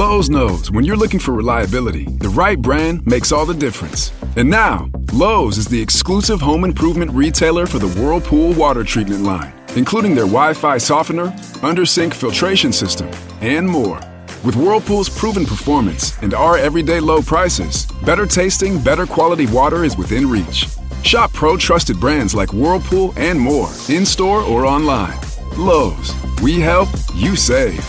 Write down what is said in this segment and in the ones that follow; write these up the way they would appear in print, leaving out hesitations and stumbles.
Lowe's knows when you're looking for reliability, the right brand makes all the difference. And now, Lowe's is the exclusive home improvement retailer for the Whirlpool water treatment line, including their Wi-Fi softener, under-sink filtration system, and more. With Whirlpool's proven performance and our everyday low prices, better tasting, better quality water is within reach. Shop pro-trusted brands like Whirlpool and more, in-store or online. Lowe's, we help, you save.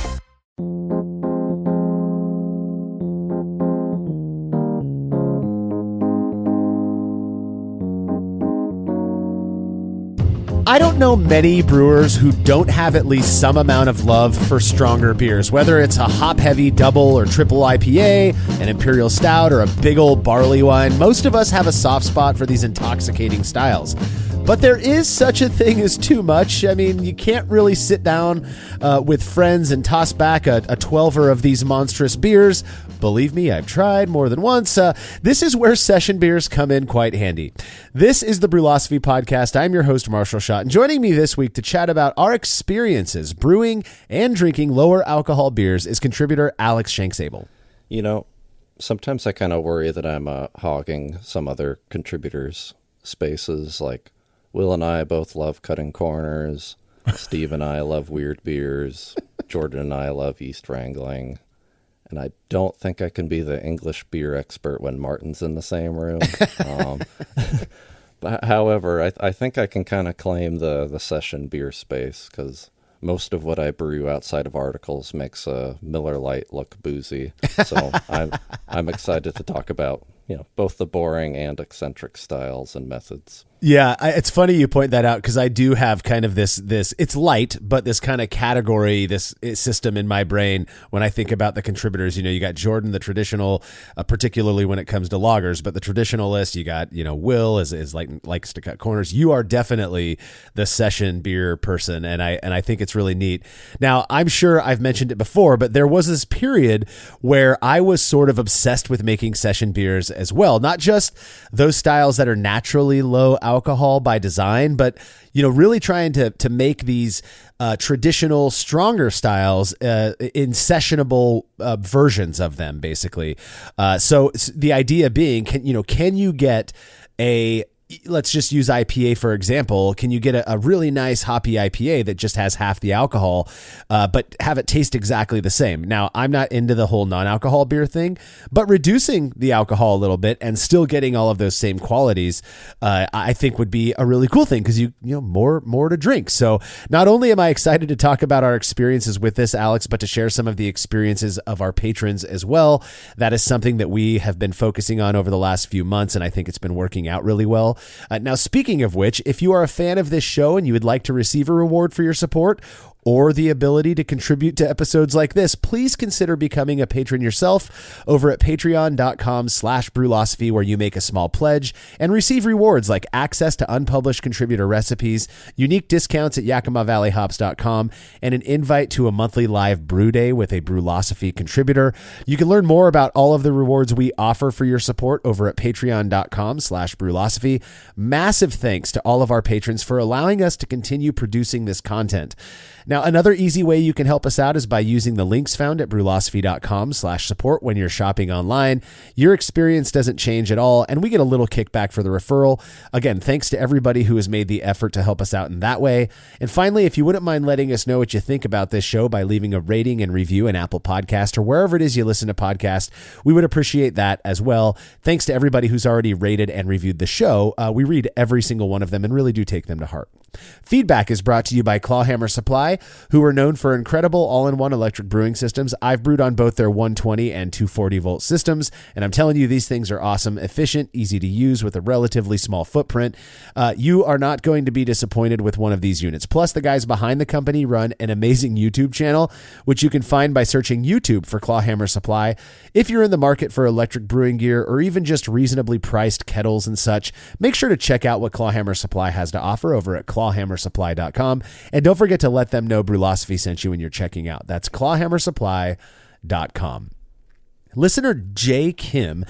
I don't know many brewers who don't have at least some amount of love for stronger beers, whether it's a hop-heavy double or triple IPA, an imperial stout, or a big old barley wine. Most of us have a soft spot for these intoxicating styles. But there is such a thing as too much. I mean, you can't really sit down with friends and toss back a 12er of these monstrous beers. Believe me, I've tried more than once. This is where session beers come in quite handy. This is the Brülosophy podcast. I'm your host, Marshall Schott, and joining me this week to chat about our experiences brewing and drinking lower alcohol beers is contributor Alex Shanks-Abel. You know, sometimes I kind of worry that I'm hogging some other contributors' spaces. Like, Will and I both love cutting corners. Steve and I love weird beers. Jordan and I love yeast wrangling. And I don't think I can be the English beer expert when Martin's in the same room. But however, I think I can kind of claim the session beer space because most of what I brew outside of articles makes a Miller Lite look boozy. So I'm excited to talk about, both the boring and eccentric styles and methods. Yeah, it's funny you point that out because I do have kind of this, it's light, but this kind of category, this system in my brain when I think about the contributors. You got Jordan, the traditional, particularly when it comes to lagers, but the traditionalist, you got, Will is likes to cut corners. You are definitely the session beer person, and I think it's really neat. Now, I'm sure I've mentioned it before, but there was this period where I was sort of obsessed with making session beers as well, not just those styles that are naturally low alcohol by design, but really trying to make these traditional stronger styles in sessionable versions of them, basically. So the idea being, can you get let's just use IPA for example. Can you get a really nice hoppy IPA that just has half the alcohol, but have it taste exactly the same? Now, I'm not into the whole non-alcohol beer thing, but reducing the alcohol a little bit and still getting all of those same qualities, I think would be a really cool thing because more to drink. So not only am I excited to talk about our experiences with this, Alex, but to share some of the experiences of our patrons as well. That is something that we have been focusing on over the last few months, and I think it's been working out really well. Now, speaking of which, if you are a fan of this show and you would like to receive a reward for your support or the ability to contribute to episodes like this, please consider becoming a patron yourself over at patreon.com/Brülosophy, where you make a small pledge and receive rewards like access to unpublished contributor recipes, unique discounts at YakimaValleyHops.com, and an invite to a monthly live brew day with a Brülosophy contributor. You can learn more about all of the rewards we offer for your support over at patreon.com/Brülosophy. Massive thanks to all of our patrons for allowing us to continue producing this content. Now, another easy way you can help us out is by using the links found at brülosophy.com/support when you're shopping online. Your experience doesn't change at all, and we get a little kickback for the referral. Again, thanks to everybody who has made the effort to help us out in that way. And finally, if you wouldn't mind letting us know what you think about this show by leaving a rating and review in Apple Podcast or wherever it is you listen to podcasts, we would appreciate that as well. Thanks to everybody who's already rated and reviewed the show. We read every single one of them and really do take them to heart. Feedback is brought to you by Clawhammer Supply, who are known for incredible all-in-one electric brewing systems. I've brewed on both their 120 and 240 volt systems, and I'm telling you, these things are awesome, efficient, easy to use with a relatively small footprint. You are not going to be disappointed with one of these units. Plus, the guys behind the company run an amazing YouTube channel, which you can find by searching YouTube for Clawhammer Supply. If you're in the market for electric brewing gear or even just reasonably priced kettles and such, make sure to check out what Clawhammer Supply has to offer over at clawhammersupply.com. And don't forget to let them know Brülosophy sent you when you're checking out. That's clawhammersupply.com. Listener Jay Kim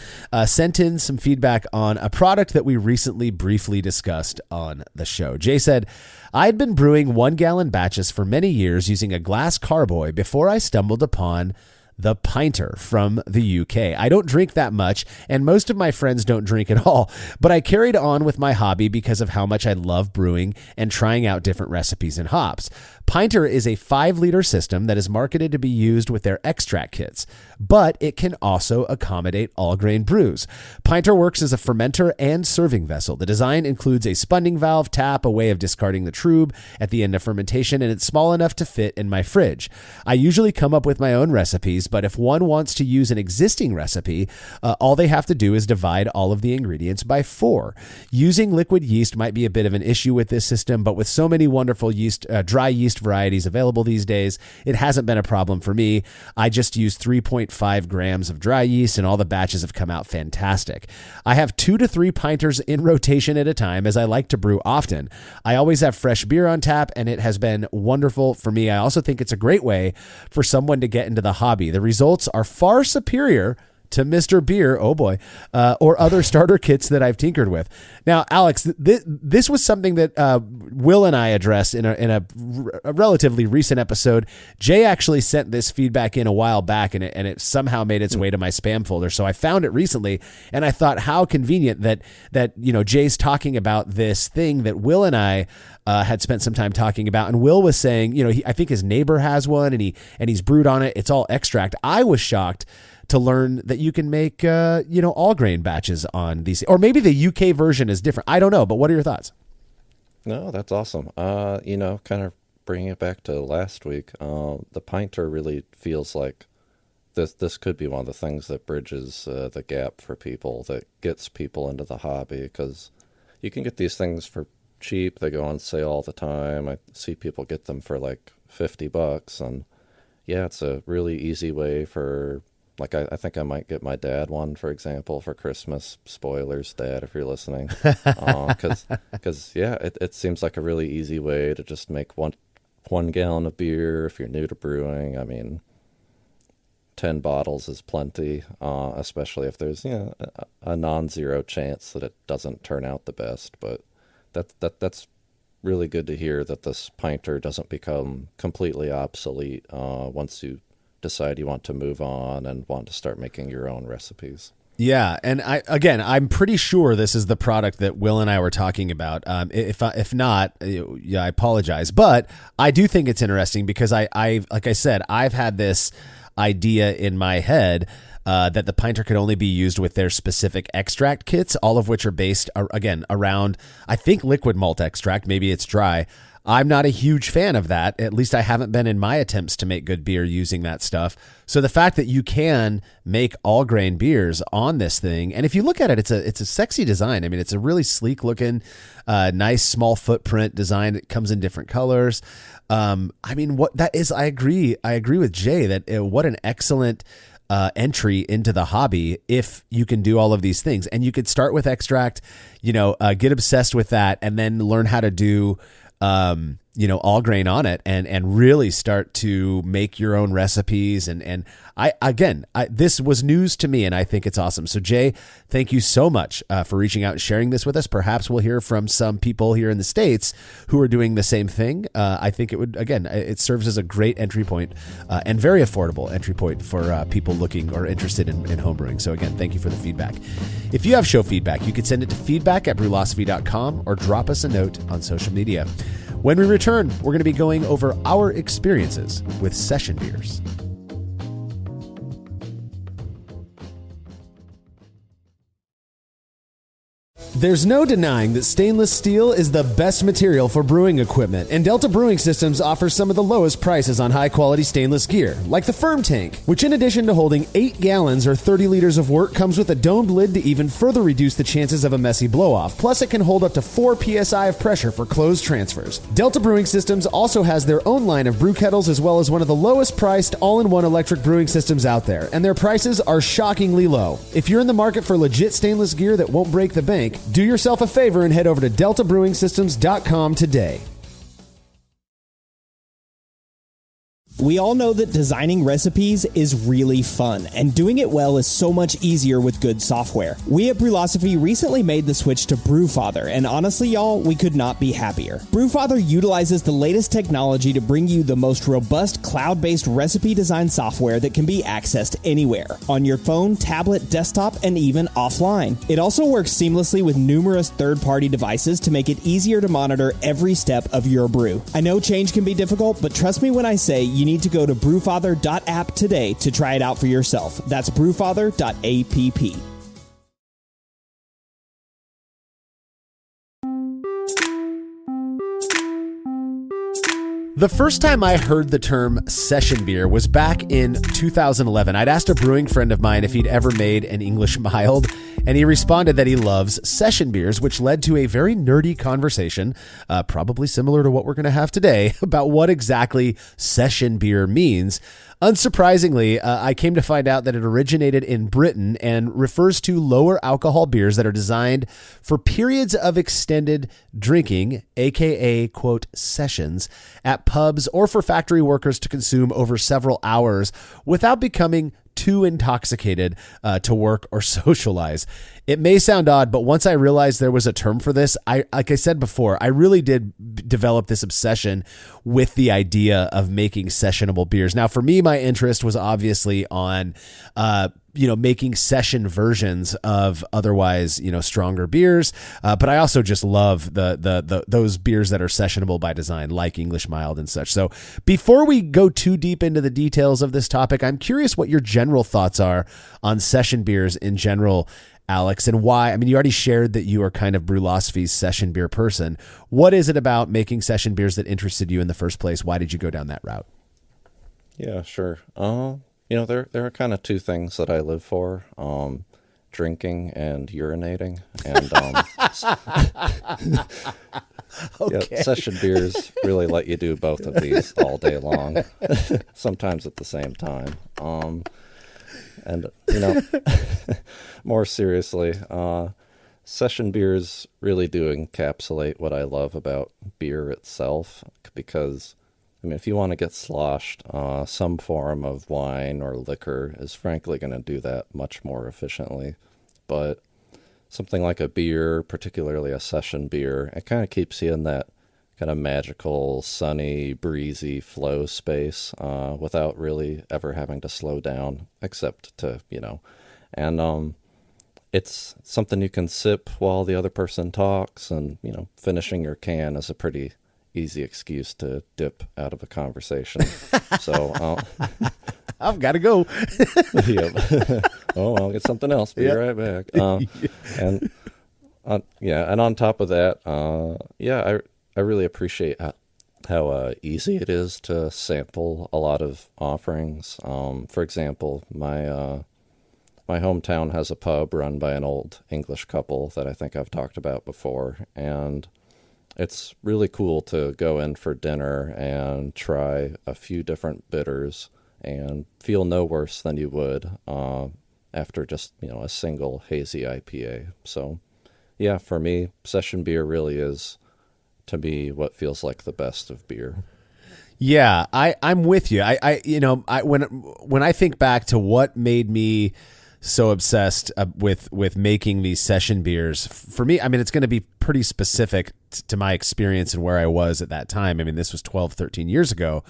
sent in some feedback on a product that we recently briefly discussed on the show. Jay said, I'd been brewing 1-gallon batches for many years using a glass carboy before I stumbled upon the Pinter from the UK. I don't drink that much, and most of my friends don't drink at all, but I carried on with my hobby because of how much I love brewing and trying out different recipes and hops. Pinter is a 5-liter system that is marketed to be used with their extract kits, but it can also accommodate all-grain brews. Pinter works as a fermenter and serving vessel. The design includes a spunding valve, tap, a way of discarding the trub at the end of fermentation, and it's small enough to fit in my fridge. I usually come up with my own recipes, but if one wants to use an existing recipe, all they have to do is divide all of the ingredients by 4. Using liquid yeast might be a bit of an issue with this system, but with so many wonderful dry yeast varieties available these days, it hasn't been a problem for me. I just use 3.5 grams of dry yeast, and all the batches have come out fantastic. I have 2 to 3 pinters in rotation at a time, as I like to brew often. I always have fresh beer on tap, and it has been wonderful for me. I also think it's a great way for someone to get into the hobby. The results are far superior to Mr. Beer, oh boy, or other starter kits that I've tinkered with. Now, Alex, this was something that Will and I addressed in a relatively recent episode. Jay actually sent this feedback in a while back, and it somehow made its way to my spam folder. So I found it recently, and I thought how convenient that Jay's talking about this thing that Will and I had spent some time talking about. And Will was saying, I think his neighbor has one, and he's brewed on it. It's all extract. I was shocked to learn that you can make, all grain batches on these, or maybe the UK version is different. I don't know, but what are your thoughts? No, that's awesome. Kind of bringing it back to last week, the Pinter really feels like this could be one of the things that bridges the gap for people, that gets people into the hobby, because you can get these things for cheap. They go on sale all the time. I see people get them for like $50, and yeah, it's a really easy way for, like, I think I might get my dad one, for example, for Christmas. Spoilers, Dad, if you're listening. Because it seems like a really easy way to just make one gallon of beer if you're new to brewing. I mean, 10 bottles is plenty, especially if there's a non-zero chance that it doesn't turn out the best. But that's really good to hear, that this Pinter doesn't become completely obsolete once you decide you want to move on and want to start making your own recipes. Yeah, and I'm pretty sure this is the product that Will and I were talking about. If not, I apologize, but I do think it's interesting because I like I said, I've had this idea in my head that the Pinter could only be used with their specific extract kits, all of which are based again around, I think, liquid malt extract. Maybe it's dry. I'm not a huge fan of that. At least I haven't been in my attempts to make good beer using that stuff. So the fact that you can make all grain beers on this thing, and if you look at it, it's a sexy design. I mean, it's a really sleek looking, nice small footprint design that comes in different colors. I mean, what that is, I agree with Jay that what an excellent entry into the hobby if you can do all of these things. And you could start with extract, get obsessed with that, and then learn how to do all grain on it and really start to make your own recipes. And this was news to me, and I think it's awesome. So Jay, thank you so much for reaching out and sharing this with us. Perhaps we'll hear from some people here in the States who are doing the same thing. I think it serves as a great entry point and very affordable entry point for people looking or interested in homebrewing. So again, thank you for the feedback. If you have show feedback, you could send it to feedback@brülosophy.com or drop us a note on social media. When we return, we're going to be going over our experiences with session beers. There's no denying that stainless steel is the best material for brewing equipment, and Delta Brewing Systems offers some of the lowest prices on high-quality stainless gear, like the Firm Tank, which in addition to holding 8 gallons or 30 liters of work, comes with a domed lid to even further reduce the chances of a messy blow-off. Plus, it can hold up to 4 psi of pressure for closed transfers. Delta Brewing Systems also has their own line of brew kettles, as well as one of the lowest-priced all-in-one electric brewing systems out there, and their prices are shockingly low. If you're in the market for legit stainless gear that won't break the bank, do yourself a favor and head over to deltabrewingsystems.com today. We all know that designing recipes is really fun, and doing it well is so much easier with good software. We at Brülosophy recently made the switch to Brewfather, and honestly, y'all, we could not be happier. Brewfather utilizes the latest technology to bring you the most robust cloud-based recipe design software that can be accessed anywhere, on your phone, tablet, desktop, and even offline. It also works seamlessly with numerous third-party devices to make it easier to monitor every step of your brew. I know change can be difficult, but trust me when I say you need to go to brewfather.app today to try it out for yourself. That's brewfather.app. The first time I heard the term session beer was back in 2011. I'd asked a brewing friend of mine if he'd ever made an English mild, and he responded that he loves session beers, which led to a very nerdy conversation, probably similar to what we're going to have today, about what exactly session beer means. Unsurprisingly, I came to find out that it originated in Britain and refers to lower alcohol beers that are designed for periods of extended drinking, aka, quote, sessions, at pubs or for factory workers to consume over several hours without becoming too intoxicated to work or socialize. It may sound odd, but once I realized there was a term for this, like I said before, I really did develop this obsession with the idea of making sessionable beers. Now, for me, my interest was obviously on, making session versions of otherwise, stronger beers. But I also just love those beers that are sessionable by design, like English mild and such. So before we go too deep into the details of this topic, I'm curious what your general thoughts are on session beers in general, Alex, and why. I mean, you already shared that you are kind of Brülosophy's session beer person. What is it about making session beers that interested you in the first place? Why did you go down that route? Yeah, sure. There are kind of two things that I live for, drinking and urinating. And Okay. Session beers really let you do both of these all day long, sometimes at the same time. More seriously, session beers really do encapsulate what I love about beer itself, because if you want to get sloshed, some form of wine or liquor is frankly going to do that much more efficiently. But something like a beer, particularly a session beer, it kind of keeps you in that kind of magical, sunny, breezy flow space without really ever having to slow down, except to, and it's something you can sip while the other person talks, and, finishing your can is a pretty easy excuse to dip out of a conversation. So I've got to go. I'll get something else. Be right back. And on top of that, I really appreciate how easy it is to sample a lot of offerings. For example, my hometown has a pub run by an old English couple that I think I've talked about before, and it's really cool to go in for dinner and try a few different bitters and feel no worse than you would after just, a single hazy IPA. So, yeah, for me, session beer really is, to me, what feels like the best of beer. Yeah, I'm with you. When I think back to what made me so obsessed with making these session beers, for me, it's going to be pretty specific to my experience and where I was at that time. This was 12, 13 years ago.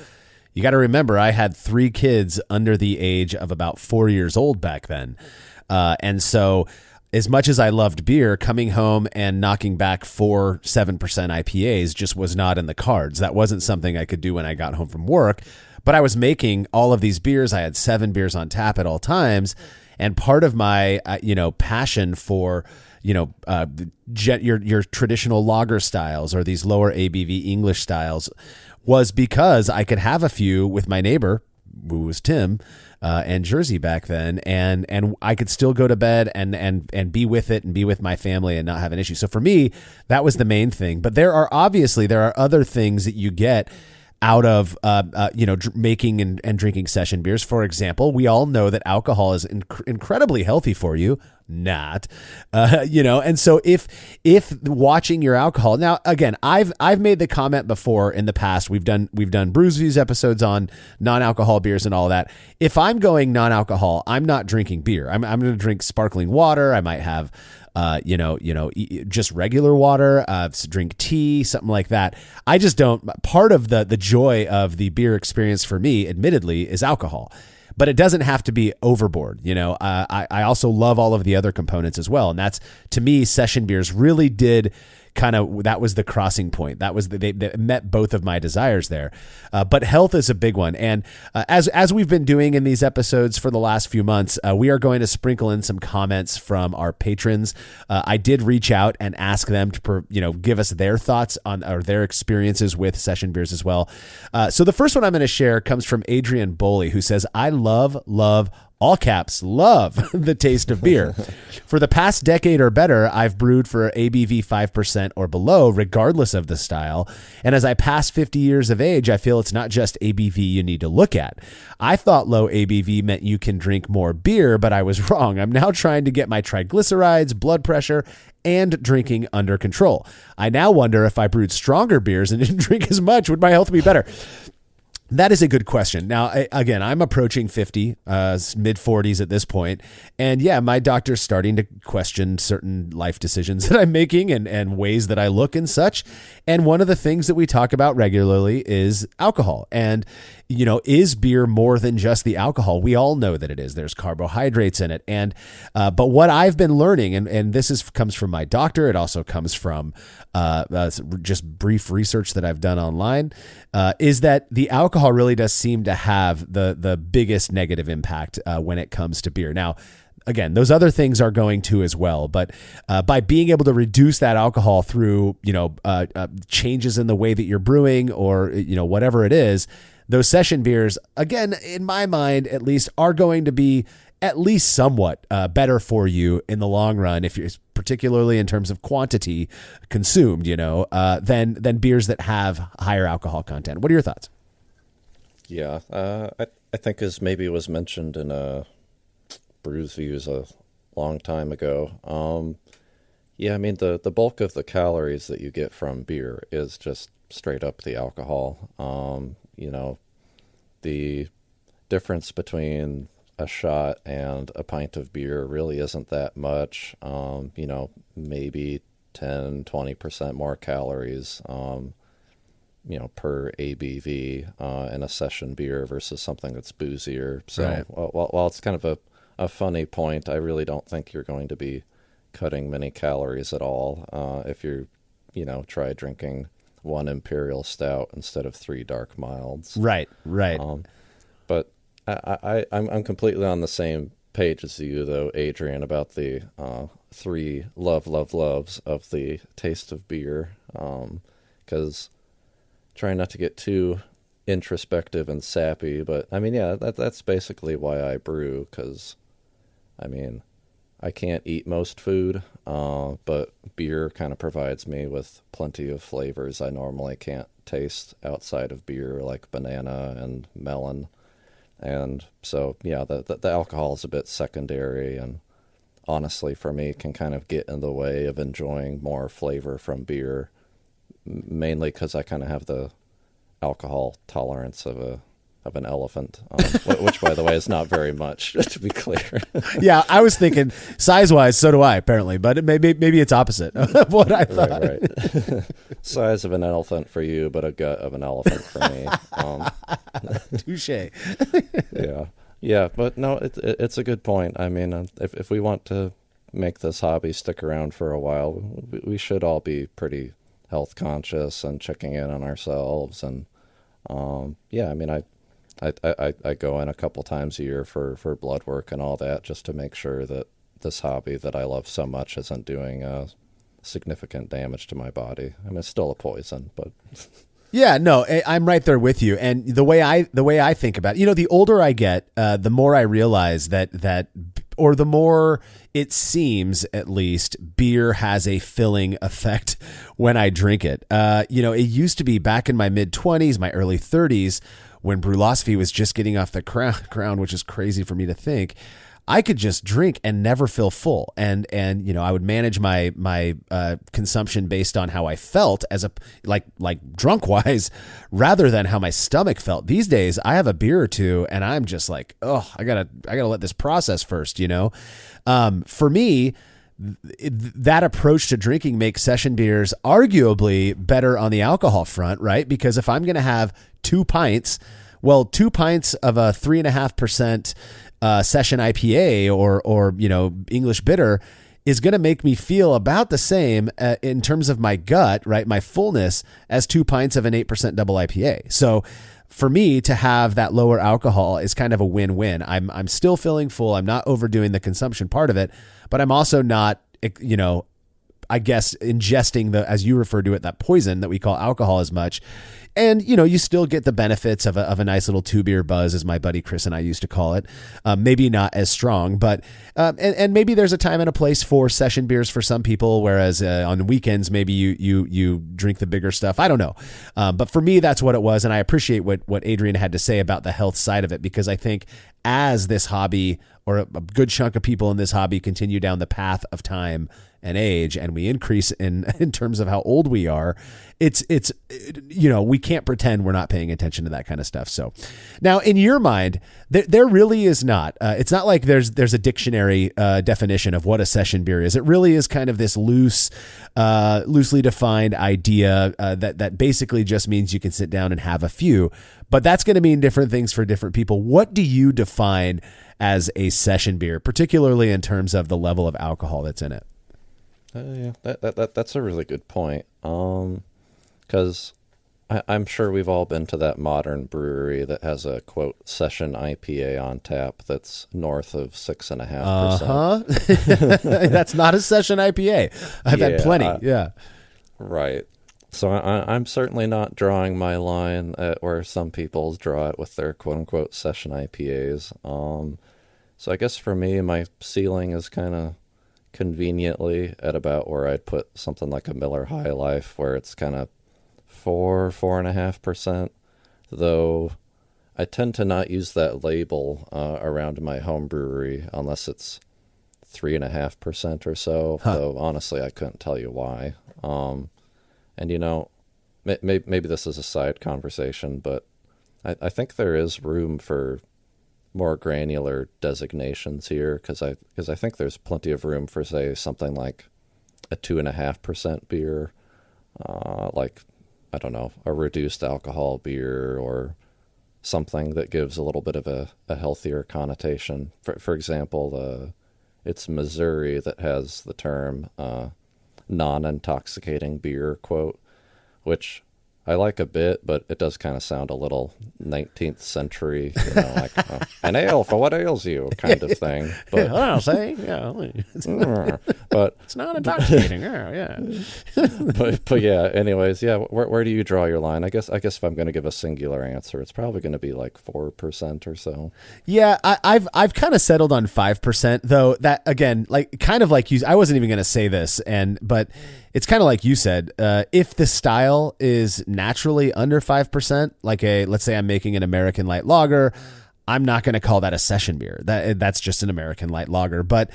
You got to remember, I had 3 kids under the age of about 4 years old back then. And so as much as I loved beer, coming home and knocking back 7% IPAs just was not in the cards. That wasn't something I could do when I got home from work. But I was making all of these beers. I had 7 beers on tap at all times. And part of my, passion for, your traditional lager styles or these lower ABV English styles was because I could have a few with my neighbor, who was Tim, and Jersey back then, and I could still go to bed and be with it and be with my family and not have an issue. So for me, that was the main thing. But there are other things that you get out of making and drinking session beers. For example, we all know that alcohol is incredibly healthy for you. Not, and so if watching your alcohol, now again, I've made the comment before in the past. We've done Brews Views episodes on non-alcohol beers and all that. If I'm going non-alcohol, I'm not drinking beer. I'm going to drink sparkling water. I might have just regular water, drink tea, something like that. I just don't. Part of the joy of the beer experience for me, admittedly, is alcohol. But it doesn't have to be overboard. I also love all of the other components as well. And that's, to me, session beers really did that was the crossing point. That was they met both of my desires there. But health is a big one. And as we've been doing in these episodes for the last few months, we are going to sprinkle in some comments from our patrons. I did reach out and ask them to give us their thoughts on or their experiences with session beers as well. So the first one I'm going to share comes from Adrian Boley, who says, "I love all caps, love the taste of beer. For the past decade or better, I've brewed for ABV 5% or below, regardless of the style. And as I pass 50 years of age, I feel it's not just ABV you need to look at. I thought low ABV meant you can drink more beer, but I was wrong. I'm now trying to get my triglycerides, blood pressure, and drinking under control. I now wonder if I brewed stronger beers and didn't drink as much, would my health be better?" That is a good question. Now, again, I'm approaching 50, mid 40s at this point. And yeah, my doctor's starting to question certain life decisions that I'm making and ways that I look and such. And one of the things that we talk about regularly is alcohol. And, is beer more than just the alcohol? We all know that it is. There's carbohydrates in it. And, but what I've been learning, and this comes from my doctor, it also comes from just brief research that I've done online, is that the alcohol really does seem to have the biggest negative impact when it comes to beer. Now, again, those other things are going to as well, but by being able to reduce that alcohol through changes in the way that you're brewing or whatever it is, those session beers, again, in my mind at least, are going to be at least somewhat better for you in the long run, if you're particularly in terms of quantity consumed, than beers that have higher alcohol content. What are your thoughts? Yeah, I think as maybe was mentioned in Brews Views a long time ago. Yeah, I mean the bulk of the calories that you get from beer is just straight up the alcohol. The difference between a shot and a pint of beer really isn't that much. Maybe 10, 20% more calories, per ABV in a session beer versus something that's boozier. So right. While it's kind of a funny point, I really don't think you're going to be cutting many calories at all if you try drinking one imperial stout instead of 3 dark milds. Right. But I'm completely on the same page as you, though, Adrian, about the 3 loves of the taste of beer. Because trying not to get too introspective and sappy, but I mean, yeah, that's basically why I brew. Because I mean, I can't eat most food, but beer kind of provides me with plenty of flavors I normally can't taste outside of beer, like banana and melon. And so, yeah, the alcohol is a bit secondary, and honestly, for me, can kind of get in the way of enjoying more flavor from beer, mainly because I kind of have the alcohol tolerance of an elephant, which, by the way, is not very much, to be clear. Yeah, I was thinking size-wise, so do I, apparently, but maybe it's opposite of what I thought. Right. Size of an elephant for you, but a gut of an elephant for me. Touche. Yeah, but no, it's a good point. I mean, if we want to make this hobby stick around for a while, we should all be pretty health conscious and checking in on ourselves. And yeah, I mean, I go in a couple times a year for blood work and all that, just to make sure that this hobby that I love so much isn't doing significant damage to my body. I mean, it's still a poison, but yeah, no, I'm right there with you. And the way I think about it, the older I get, the more I realize that or the more it seems, at least, beer has a filling effect when I drink it. It used to be back in my mid-20s, my early 30s, when Brülosophy was just getting off the ground, which is crazy for me to think. I could just drink and never feel full. And I would manage my consumption based on how I felt as like drunk wise, rather than how my stomach felt. These days I have a beer or two and I'm just like, oh, I gotta let this process first, For me, that approach to drinking makes session beers arguably better on the alcohol front, right? Because if I'm going to have 2 pints of a 3.5%, session IPA or English bitter is going to make me feel about the same in terms of my gut, right? My fullness as 2 pints of an 8% double IPA. So for me to have that lower alcohol is kind of a win-win. I'm still feeling full. I'm not overdoing the consumption part of it, but I'm also not, I guess, ingesting as you refer to it, that poison that we call alcohol as much. And, you still get the benefits of a nice little 2-beer buzz, as my buddy Chris and I used to call it. Maybe not as strong, but and maybe there's a time and a place for session beers for some people, whereas on weekends, maybe you drink the bigger stuff. I don't know. But for me, that's what it was. And I appreciate what Adrian had to say about the health side of it, because I think as this hobby, or a good chunk of people in this hobby, continue down the path of time and age, and we increase in terms of how old we are, it's we can't pretend we're not paying attention to that kind of stuff. So now in your mind, there really is not, it's not like there's a dictionary definition of what a session beer is. It really is kind of this loosely defined idea that basically just means you can sit down and have a few, but that's going to mean different things for different people. What do you define as a session beer, particularly in terms of the level of alcohol that's in it? Yeah, that's a really good point. Because I'm sure we've all been to that modern brewery that has a, quote, session IPA on tap that's north of 6.5%. That's not a session IPA. I've had plenty. Yeah. Right. So I'm certainly not drawing my line at where some people draw it with their, quote unquote, session IPAs. So I guess for me, my ceiling is kind of conveniently at about where I'd put something like a Miller High Life, where it's kind of 4.5%, though I tend to not use that label around my home brewery unless it's 3.5% or so, though honestly I couldn't tell you why. And maybe this is a side conversation, but I think there is room for more granular designations here, because I think there's plenty of room for, say, something like a 2.5% beer, like, I don't know, a reduced alcohol beer, or something that gives a little bit of a healthier connotation. For example, it's Missouri that has the term non-intoxicating beer, quote, which I like a bit, but it does kind of sound a little 19th century, like an ale for what ails you kind of thing. But I'll say, yeah, but it's not intoxicating. Yeah. but yeah. Anyways, yeah. Where do you draw your line? I guess if I'm going to give a singular answer, it's probably going to be like 4% or so. Yeah, I've kind of settled on 5%, though. That again, kind of like you. I wasn't even going to say this, but it's kind of like you said. If the style is naturally under 5%, like let's say I'm making an American light lager, I'm not going to call that a session beer. That's just an American light lager. But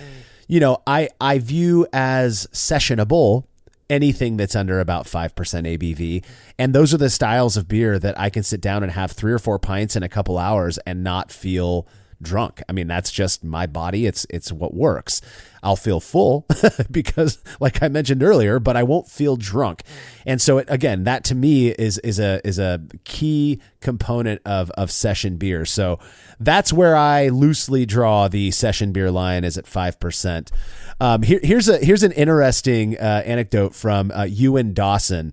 I view as sessionable anything that's under about 5% ABV, and those are the styles of beer that I can sit down and have 3 or 4 pints in a couple hours and not feel drunk. I mean, that's just my body. It's what works. I'll feel full because, like I mentioned earlier, but I won't feel drunk. And so again, that to me is a key component of session beer. So that's where I loosely draw the session beer line, is at 5%. Here's an interesting anecdote from Ewan Dawson,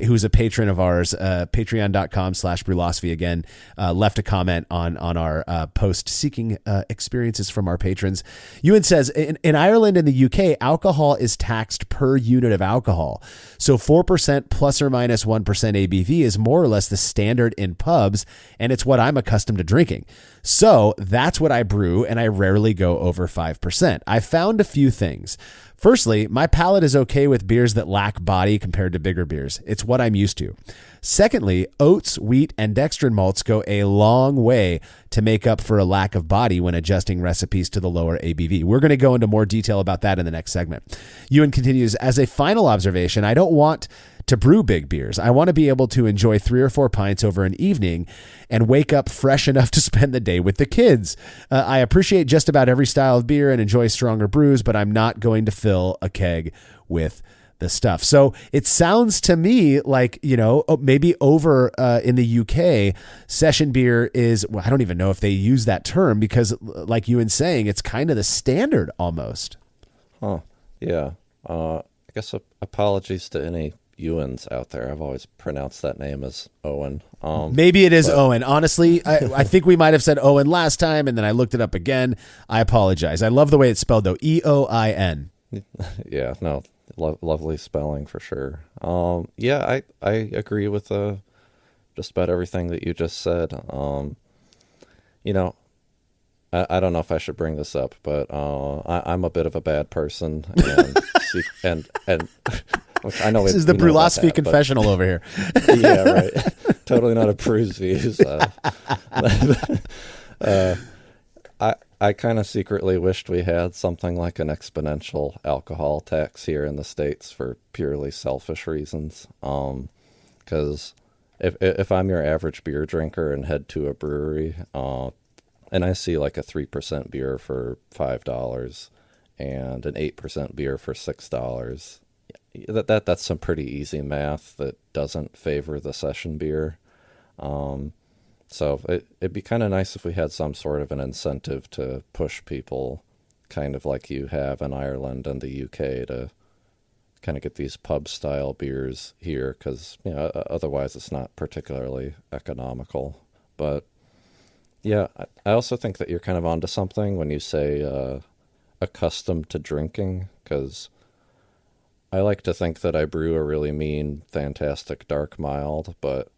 who's a patron of ours, patreon.com/Brülosophy. Again, left a comment on our post seeking experiences from our patrons. Ewan says, in Ireland and the UK, alcohol is taxed per unit of alcohol. So 4% 4% plus or minus 1% ABV is more or less the standard in pubs, and it's what I'm accustomed to drinking. So that's what I brew, and I rarely go over 5%. I found a few things. Firstly, my palate is okay with beers that lack body compared to bigger beers. It's what I'm used to. Secondly, oats, wheat, and dextrin malts go a long way to make up for a lack of body when adjusting recipes to the lower ABV. We're going to go into more detail about that in the next segment. Ewan continues, as a final observation, I don't want to brew big beers. I want to be able to enjoy 3 or 4 pints over an evening and wake up fresh enough to spend the day with the kids. I appreciate just about every style of beer and enjoy stronger brews, but I'm not going to fill a keg with the stuff. So it sounds to me like, maybe over in the UK, session beer is, well, I don't even know if they use that term because like Ewan's saying, it's kind of the standard almost. Huh. Yeah. I guess apologies to any Ewans out there. I've always pronounced that name as Owen. Maybe it is Owen. Honestly, I think we might have said Owen last time, and then I looked it up again. I apologize. I love the way it's spelled, though. Eoin. Yeah, no, lovely spelling for sure. Yeah, I agree with just about everything that you just said. I don't know if I should bring this up, but I'm a bit of a bad person, and I know this is the Brülosophy confessional over here. Yeah, right. Totally not a Brews Views. I kind of secretly wished we had something like an exponential alcohol tax here in the States for purely selfish reasons. Because if I'm your average beer drinker and head to a brewery, and I see like a 3% beer for $5 and an 8% beer for $6, that's some pretty easy math that doesn't favor the session beer. So it'd be kind of nice if we had some sort of an incentive to push people, kind of like you have in Ireland and the UK, to kind of get these pub-style beers here, because otherwise it's not particularly economical. But yeah, I also think that you're kind of onto something when you say accustomed to drinking, because I like to think that I brew a really mean, fantastic dark mild, but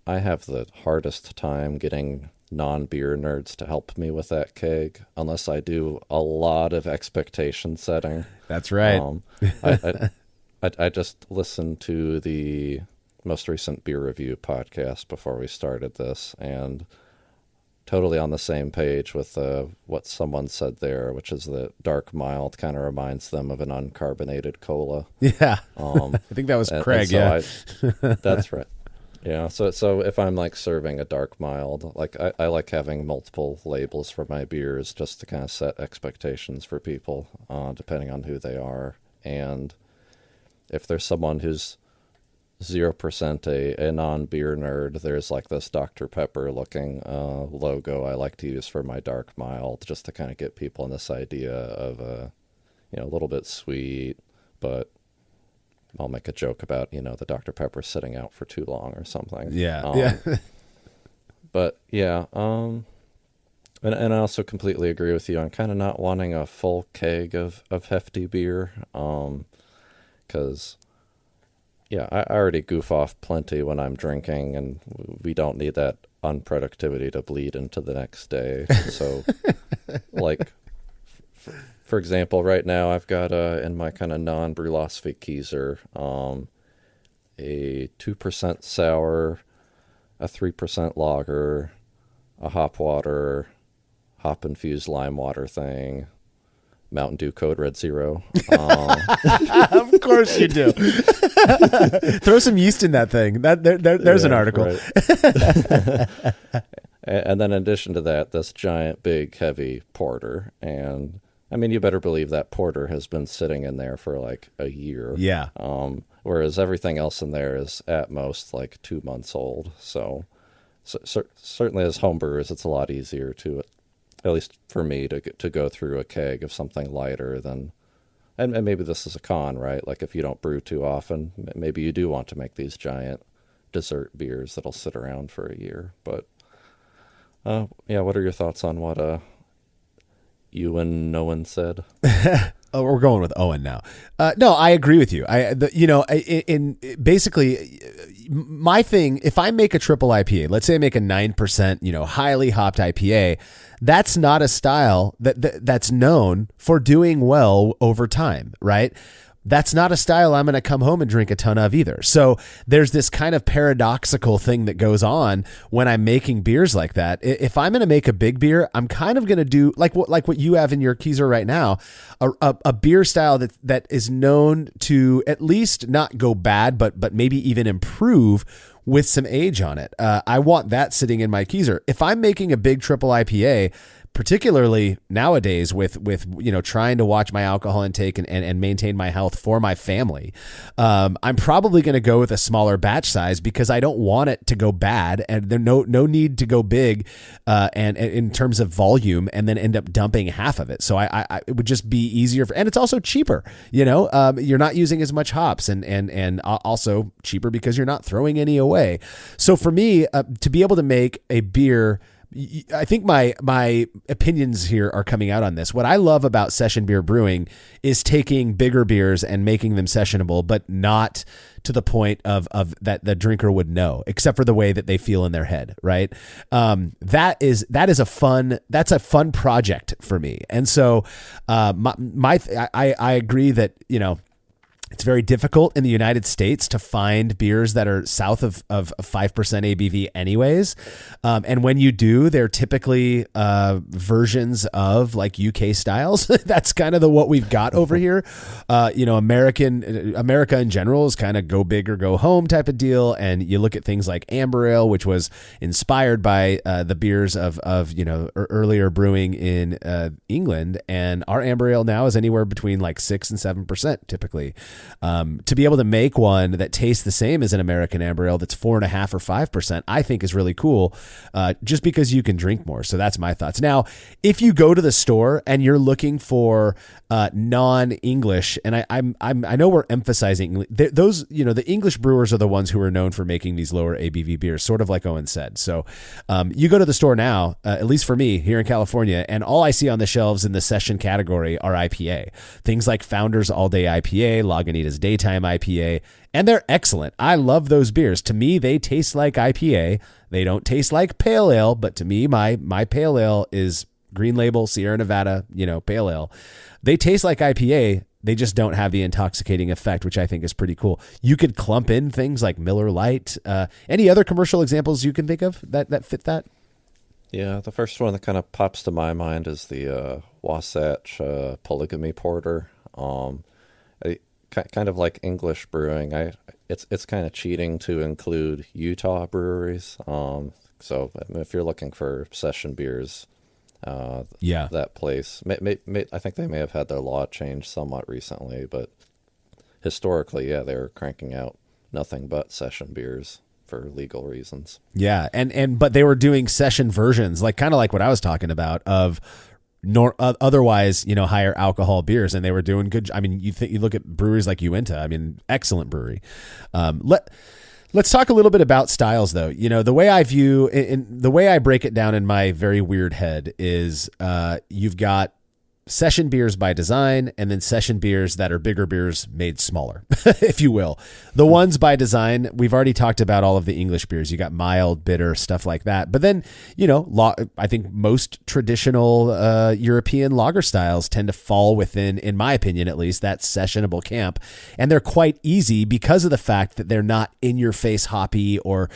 I have the hardest time getting non-beer nerds to help me with that keg, unless I do a lot of expectation setting. That's right. I just listened to the most recent beer review podcast before we started this, and totally on the same page with what someone said there, which is that dark mild kind of reminds them of an uncarbonated cola. Yeah. I think that was Craig. That's right. Yeah. So if I'm like serving a dark mild, like I like having multiple labels for my beers just to kind of set expectations for people, depending on who they are. And if there's someone who's 0% a non-beer nerd, there's like this Dr. Pepper looking logo I like to use for my dark mild, just to kind of get people in this idea of a little bit sweet, but I'll make a joke about the Dr. Pepper sitting out for too long or something. Yeah. But yeah, and I also completely agree with you on kind of not wanting a full keg of hefty beer, because yeah, I already goof off plenty when I'm drinking, and we don't need that unproductivity to bleed into the next day. So, like, for example, right now I've got in my kind of non-Brülosophy Keyser a 2% sour, a 3% lager, a hop water, hop-infused lime water thing, Mountain Dew Code Red Zero. Of course you do. Throw some yeast in that thing. There's an article. Right. And then in addition to that, this giant, big, heavy porter. And I mean, you better believe that porter has been sitting in there for like a year. Yeah. Whereas everything else in there is at most like 2 months old. So certainly as homebrewers, it's a lot easier to, at least for me, to go through a keg of something lighter than, and maybe this is a con, right? Like if you don't brew too often, maybe you do want to make these giant dessert beers that'll sit around for a year. But yeah, what are your thoughts on what Ewan Nolan said. Oh, we're going with Owen now. No, I agree with you. Basically, my thing, if I make a triple IPA, let's say I make a 9%, highly hopped IPA, that's not a style that's known for doing well over time, right? That's not a style I'm going to come home and drink a ton of either. So there's this kind of paradoxical thing that goes on when I'm making beers like that. If I'm going to make a big beer, I'm kind of going to do like what you have in your Keezer right now, a beer style that is known to at least not go bad, but maybe even improve with some age on it. I want that sitting in my Keezer. If I'm making a big triple IPA, particularly nowadays with trying to watch my alcohol intake and maintain my health for my family, I'm probably going to go with a smaller batch size because I don't want it to go bad, and there's no need to go big and in terms of volume and then end up dumping half of it. So I it would just be easier and it's also cheaper. You're not using as much hops and also cheaper because you're not throwing any away. So for me, to be able to make a beer, I think my opinions here are coming out on this. What I love about session beer brewing is taking bigger beers and making them sessionable, but not to the point of that the drinker would know, except for the way that they feel in their head, right? That's a fun project for me. And so I agree that, it's very difficult in the United States to find beers that are south of 5% ABV anyways. And when you do, they're typically versions of like UK styles. That's kind of what we've got over here. America in general is kind of go big or go home type of deal. And you look at things like amber ale, which was inspired by the beers of earlier brewing in England. And our amber ale now is anywhere between like 6 and 7% typically. To be able to make one that tastes the same as an American amber ale that's 4.5 or 5%, I think is really cool, just because you can drink more. So that's my thoughts. Now, if you go to the store and you're looking for non-English, and I know we're emphasizing those, the English brewers are the ones who are known for making these lower ABV beers, sort of like Owen said. So you go to the store now, at least for me here in California, and all I see on the shelves in the session category are IPA. Things like Founders All Day IPA, Lagunitas Daytime IPA, and they're excellent. I love those beers. To me, they taste like IPA. They don't taste like pale ale, but to me, my pale ale is Green Label, Sierra Nevada, pale ale. They taste like IPA. They just don't have the intoxicating effect, which I think is pretty cool. You could clump in things like Miller Lite. Any other commercial examples you can think of that fit that? Yeah, the first one that kind of pops to my mind is the Wasatch Polygamy Porter. Kind of like English brewing. It's kind of cheating to include Utah breweries. So if you're looking for session beers, that place, I think they may have had their law changed somewhat recently, but historically, they were cranking out nothing but session beers for legal reasons. Yeah, but they were doing session versions, kind of like what I was talking about of otherwise, higher alcohol beers, and they were doing good. I mean, you look at breweries like Uinta. I mean, excellent brewery. Let's talk a little bit about styles, though. The way I view, the way I break it down in my very weird head is, you've got session beers by design, and then session beers that are bigger beers made smaller, if you will. The ones by design, we've already talked about all of the English beers. You got mild, bitter, stuff like that. But then, I think most traditional European lager styles tend to fall within, in my opinion at least, that sessionable camp. And they're quite easy because of the fact that they're not in-your-face hoppy or,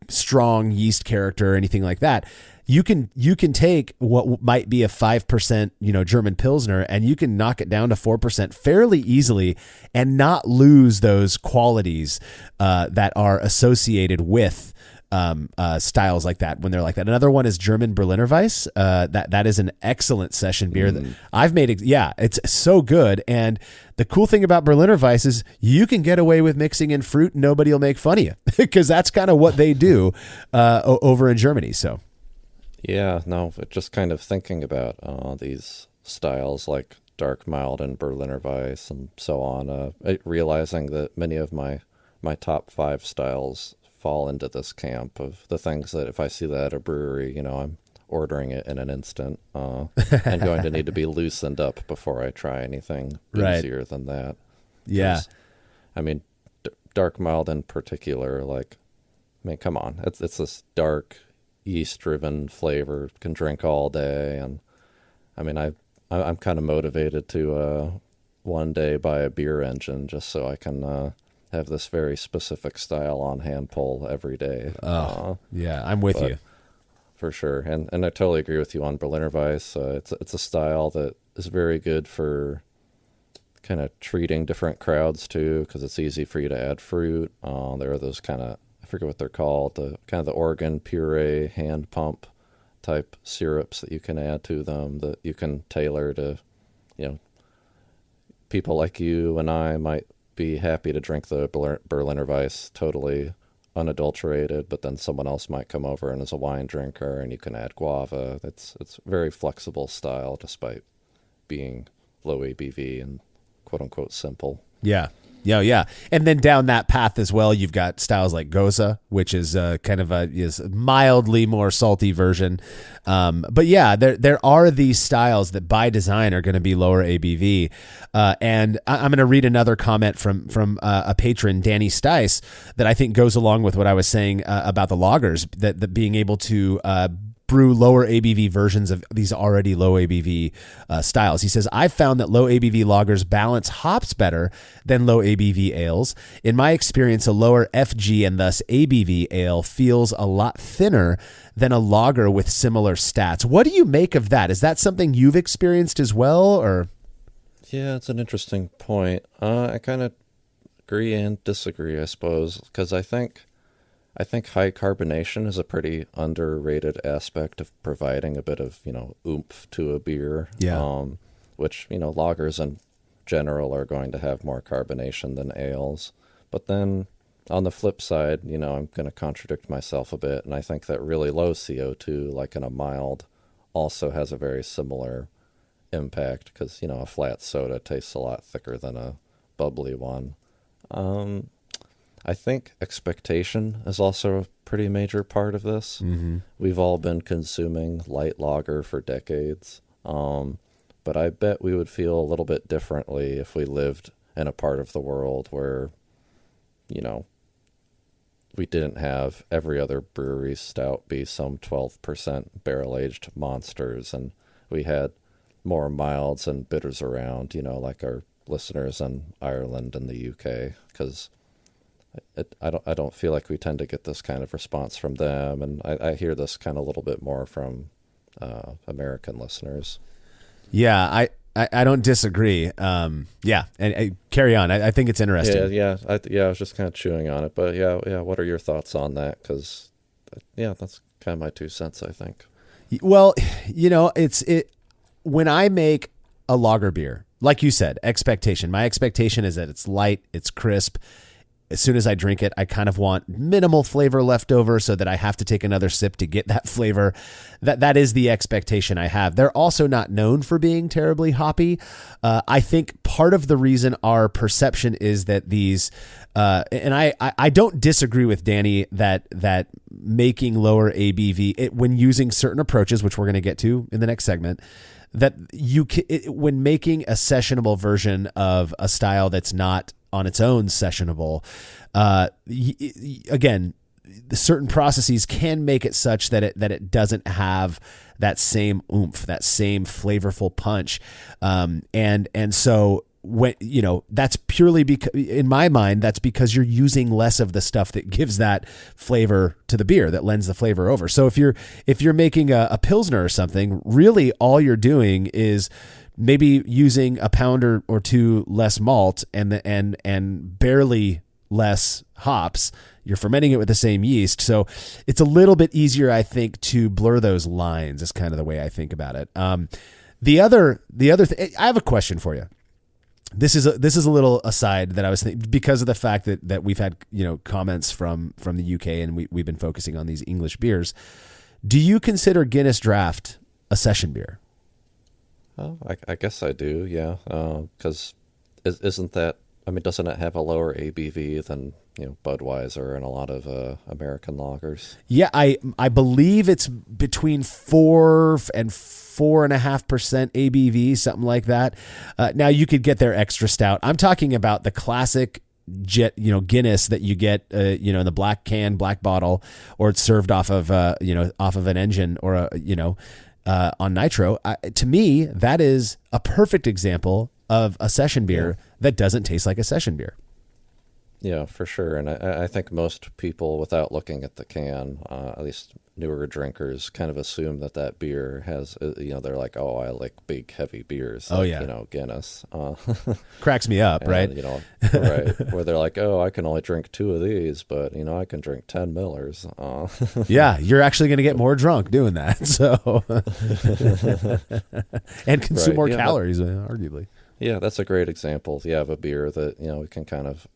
strong yeast character or anything like that. You can take what might be a 5%, German Pilsner, and you can knock it down to 4% fairly easily and not lose those qualities that are associated with styles like that when they're like that. Another one is German Berliner Weiss. That is an excellent session beer that I've made. It's so good. And the cool thing about Berliner Weiss is you can get away with mixing in fruit and nobody will make fun of you because that's kind of what they do over in Germany. So. Yeah, no, but just kind of thinking about these styles like dark, mild, and Berliner Weiss and so on, realizing that many of my top 5 styles fall into this camp of the things that if I see that at a brewery, I'm ordering it in an instant, and going to need to be loosened up before I try anything easier than that. Yeah. I mean, dark mild in particular, like, I mean, come on. It's this dark, yeast-driven flavor, can drink all day. And, I mean, I'm kind of motivated to one day buy a beer engine just so I can have this very specific style on hand pull every day. Yeah, I'm with you. For sure. And I totally agree with you on Berliner Weiss. It's a style that is very good for kind of treating different crowds too, because it's easy for you to add fruit. There are those kind of, I forget what they're called, the kind of the organ puree hand pump type syrups that you can add to them that you can tailor to, you know, people like you and I might be happy to drink the Berliner Weiss totally unadulterated, but then someone else might come over and is a wine drinker, and you can add guava. It's very flexible style despite being low ABV and quote unquote simple. Yeah. And then down that path as well, you've got styles like Goza, which is kind of is a mildly more salty version. But yeah, there are these styles that by design are going to be lower ABV. And I'm going to read another comment from a patron, Danny Stice, that I think goes along with what I was saying about the lagers, that being able to brew lower ABV versions of these already low ABV styles. He says, I've found that low ABV lagers balance hops better than low ABV ales. In my experience, a lower FG and thus ABV ale feels a lot thinner than a lager with similar stats. What do you make of that? Is that something you've experienced as well, or? Yeah, it's an interesting point. I kind of agree and disagree, I suppose, because I think high carbonation is a pretty underrated aspect of providing a bit of, oomph to a beer. Yeah. Which, lagers in general are going to have more carbonation than ales. But then on the flip side, I'm going to contradict myself a bit. And I think that really low CO2, like in a mild, also has a very similar impact because, a flat soda tastes a lot thicker than a bubbly one. I think expectation is also a pretty major part of this. Mm-hmm. We've all been consuming light lager for decades, but I bet we would feel a little bit differently if we lived in a part of the world where, we didn't have every other brewery's stout be some 12% barrel-aged monsters, and we had more milds and bitters around, like our listeners in Ireland and the UK, because I don't feel like we tend to get this kind of response from them, and I hear this kind of a little bit more from American listeners. Yeah, I don't disagree. And carry on. I think it's interesting. Yeah. I was just kind of chewing on it, but yeah. What are your thoughts on that? Because that's kind of my 2 cents, I think. Well, when I make a lager beer, like you said, expectation. My expectation is that it's light, it's crisp. As soon as I drink it, I kind of want minimal flavor left over so that I have to take another sip to get that flavor. That is the expectation I have. They're also not known for being terribly hoppy. I think part of the reason our perception is that these, and I don't disagree with Danny that making lower ABV, when using certain approaches, which we're going to get to in the next segment, that when making a sessionable version of a style that's not on its own sessionable, again, certain processes can make it such that it doesn't have that same oomph, that same flavorful punch, and so when that's purely because, in my mind, that's because you're using less of the stuff that gives that flavor to the beer, that lends the flavor over. So if you're making a Pilsner or something, really all you're doing is maybe using a pound or two less malt and barely less hops. You're fermenting it with the same yeast. So it's a little bit easier, I think, to blur those lines is kind of the way I think about it. The other thing, I have a question for you. This is a little aside that I was thinking, because of the fact that we've had, comments from the UK and we've been focusing on these English beers. Do you consider Guinness Draught a session beer? Oh, I guess I do, yeah. Because isn't that, doesn't it have a lower ABV than Budweiser and a lot of American lagers. Yeah, I believe it's between 4 and 4.5% ABV, something like that. Now you could get their extra stout. I'm talking about the classic Guinness that you get, in the black can, black bottle, or it's served off of an engine or on nitro. To me, that is a perfect example of a session beer that doesn't taste like a session beer. Yeah, for sure. And I think most people, without looking at the can, at least newer drinkers, kind of assume that beer has, they're like, oh, I like big, heavy beers. Like, Guinness. Cracks me up, right? Right. Where they're like, oh, I can only drink 2 of these, but, I can drink 10 Millers. Yeah, you're actually going to get more drunk doing that. So, and consume more calories, arguably. Yeah, that's a great example. You have a beer that, we can kind of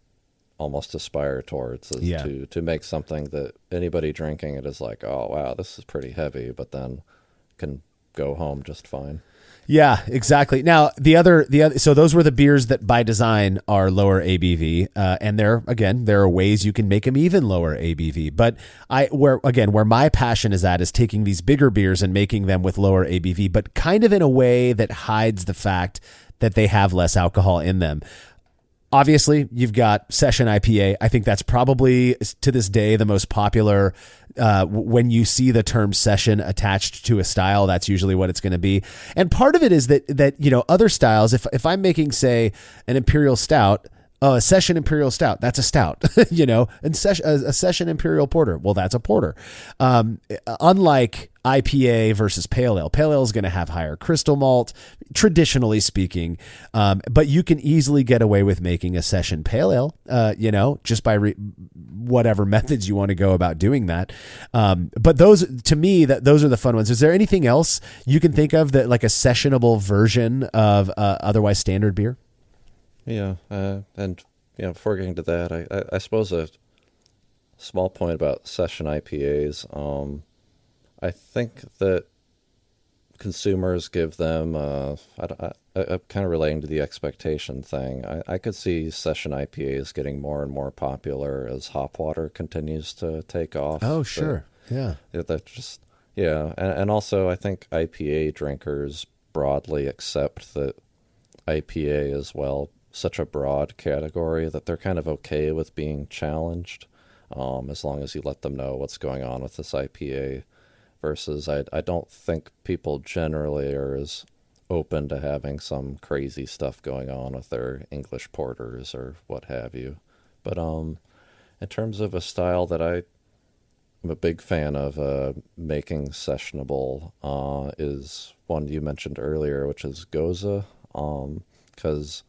almost aspire towards to make something that anybody drinking it is like, oh wow, this is pretty heavy, but then can go home just fine. Yeah, exactly. Now the other so those were the beers that by design are lower ABV, and there are ways you can make them even lower ABV. But where my passion is at is taking these bigger beers and making them with lower ABV, but kind of in a way that hides the fact that they have less alcohol in them. Obviously, you've got Session IPA. I think that's probably, to this day, the most popular. When you see the term session attached to a style, that's usually what it's going to be. And part of it is that other styles, if I'm making, say, an Imperial Stout, a Session Imperial Stout, that's a stout, and a Session Imperial Porter, well, that's a porter. Unlike IPA versus Pale Ale. Pale Ale is going to have higher crystal malt, traditionally speaking, but you can easily get away with making a Session Pale Ale, just by whatever methods you want to go about doing that. But those are the fun ones. Is there anything else you can think of that, like a sessionable version of otherwise standard beer? Yeah, and before getting to that, I suppose a small point about Session IPAs. I think that consumers give them, kind of relating to the expectation thing, I could see Session IPAs getting more and more popular as hop water continues to take off. Oh, sure. Yeah. And also I think IPA drinkers broadly accept that IPA is, such a broad category that they're kind of okay with being challenged, as long as you let them know what's going on with this IPA. Versus I don't think people generally are as open to having some crazy stuff going on with their English porters or what have you. But in terms of a style that I'm a big fan of making sessionable, is one you mentioned earlier, which is Goza. Because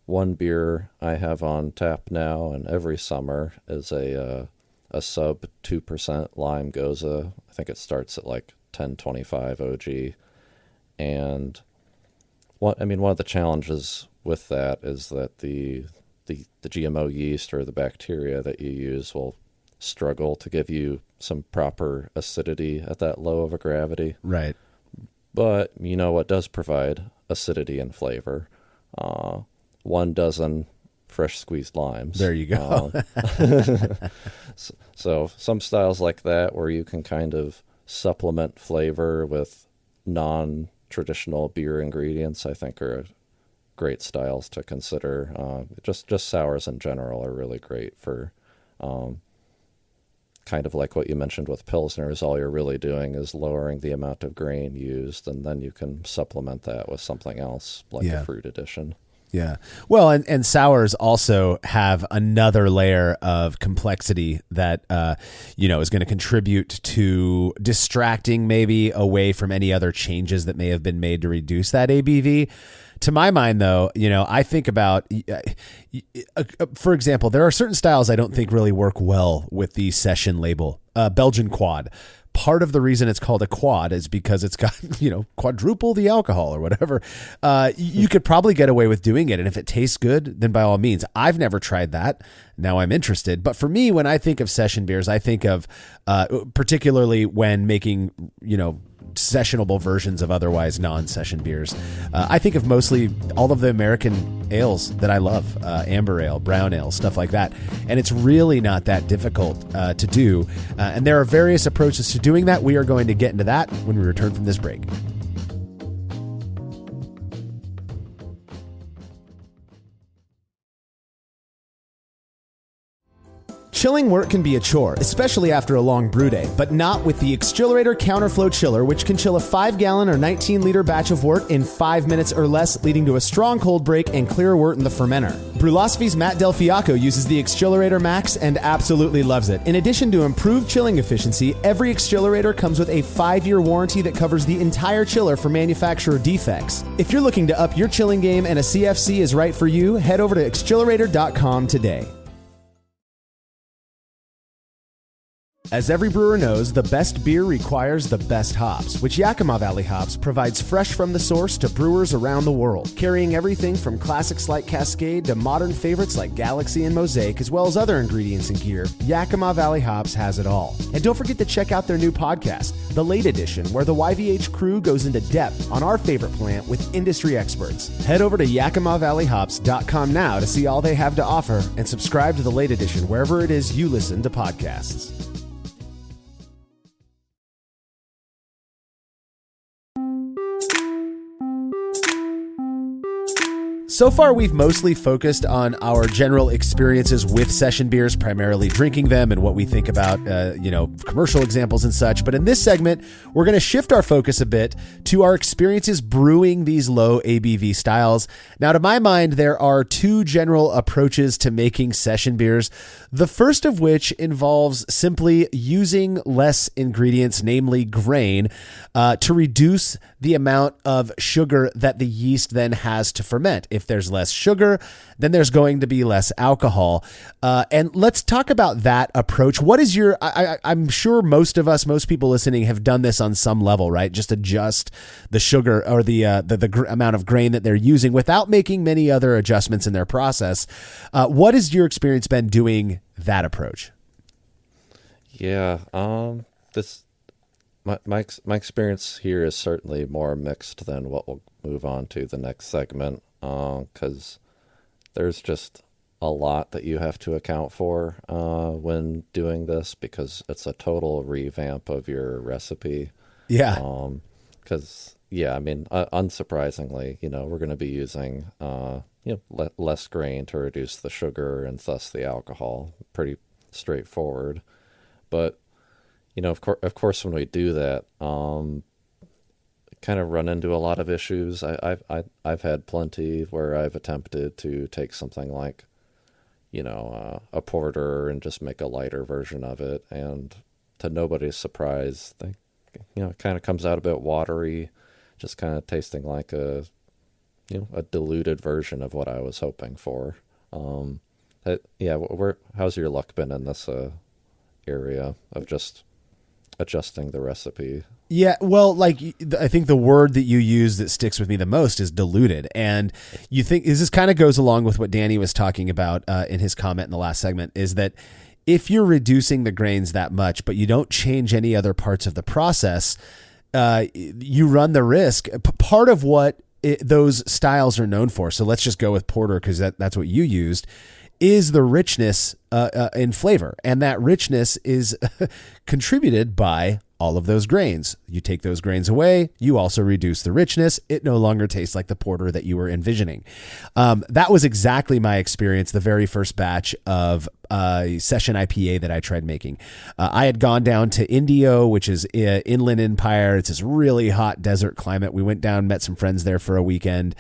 one beer I have on tap now and every summer is a sub 2% lime Goza. I think it starts at like 1025 OG. And one of the challenges with that is that the GMO yeast or the bacteria that you use will struggle to give you some proper acidity at that low of a gravity. Right. But what does provide acidity and flavor? 1 dozen fresh squeezed limes. There you go. So some styles like that where you can kind of supplement flavor with non-traditional beer ingredients, I think are great styles to consider. Just sours in general are really great for kind of like what you mentioned with Pilsners. All you're really doing is lowering the amount of grain used, and then you can supplement that with something else like a fruit addition. Yeah. Well, and sours also have another layer of complexity that, is going to contribute to distracting maybe away from any other changes that may have been made to reduce that ABV. To my mind, though, I think about, for example, there are certain styles I don't think really work well with the session label. Belgian quad. Part of the reason it's called a quad is because it's got, quadruple the alcohol or whatever. You could probably get away with doing it. And if it tastes good, then by all means. I've never tried that. Now I'm interested. But for me, when I think of session beers, I think of particularly when making, sessionable versions of otherwise non-session beers. I think of mostly all of the American ales that I love, amber ale, brown ale, stuff like that. And it's really not that difficult to do. And there are various approaches to doing that. We are going to get into that when we return from this break. Chilling work can be a chore, especially after a long brew day, but not with the exGEERitor Counterflow Chiller, which can chill a 5-gallon or 19-liter batch of wort in 5 minutes or less, leading to a strong cold break and clear wort in the fermenter. Brülosophy's Matt Del Fiacco uses the exGEERitor Max and absolutely loves it. In addition to improved chilling efficiency, every exGEERitor comes with a 5-year warranty that covers the entire chiller for manufacturer defects. If you're looking to up your chilling game and a CFC is right for you, head over to exGEERitor.com today. As every brewer knows, the best beer requires the best hops, which Yakima Valley Hops provides fresh from the source to brewers around the world, carrying everything from classics like Cascade to modern favorites like Galaxy and Mosaic, as well as other ingredients and gear. Yakima Valley Hops has it all. And don't forget to check out their new podcast, The Late Edition, where the YVH crew goes into depth on our favorite plant with industry experts. Head over to YakimaValleyHops.com now to see all they have to offer and subscribe to The Late Edition wherever it is you listen to podcasts. So far, we've mostly focused on our general experiences with session beers, primarily drinking them and what we think about, commercial examples and such. But in this segment, we're going to shift our focus a bit to our experiences brewing these low ABV styles. Now, to my mind, there are two general approaches to making session beers. The first of which involves simply using less ingredients, namely grain, to reduce the amount of sugar that the yeast then has to ferment. If there's less sugar, then there's going to be less alcohol. And let's talk about that approach. What is your, I'm sure most people listening have done this on some level, right? Just adjust the sugar or the amount of grain that they're using without making many other adjustments in their process. What has your experience been doing that approach? Yeah, my experience here is certainly more mixed than what we'll move on to the next segment, because there's just a lot that you have to account for when doing this, because it's a total revamp of your recipe. Yeah. Because unsurprisingly, we're going to be using less grain to reduce the sugar and thus the alcohol. Pretty straightforward, but of course, when we do that, kind of run into a lot of issues. I've had plenty where I've attempted to take something like, a porter and just make a lighter version of it, and to nobody's surprise, it kind of comes out a bit watery, just kind of tasting like a diluted version of what I was hoping for. How's your luck been in this area of just adjusting the recipe? Yeah, well, I think the word that you use that sticks with me the most is diluted. And you think this kind of goes along with what Danny was talking about in his comment in the last segment, is that if you're reducing the grains that much, but you don't change any other parts of the process, you run the risk. Part of what those styles are known for, so let's just go with porter because that's what you used, is the richness in flavor. And that richness is contributed by all of those grains. You take those grains away, you also reduce the richness. It no longer tastes like the porter that you were envisioning. That was exactly my experience the very first batch of session IPA that I tried making. I had gone down to Indio, which is Inland Empire. It's this really hot desert climate. We went down, met some friends there for a weekend,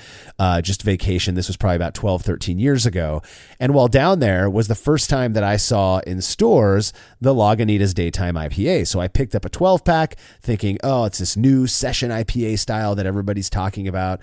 just vacation. This was probably about 12, 13 years ago. And while down there was the first time that I saw in stores the Lagunitas Daytime IPA. So I picked up a 12-pack thinking, oh, it's this new session IPA style that everybody's talking about.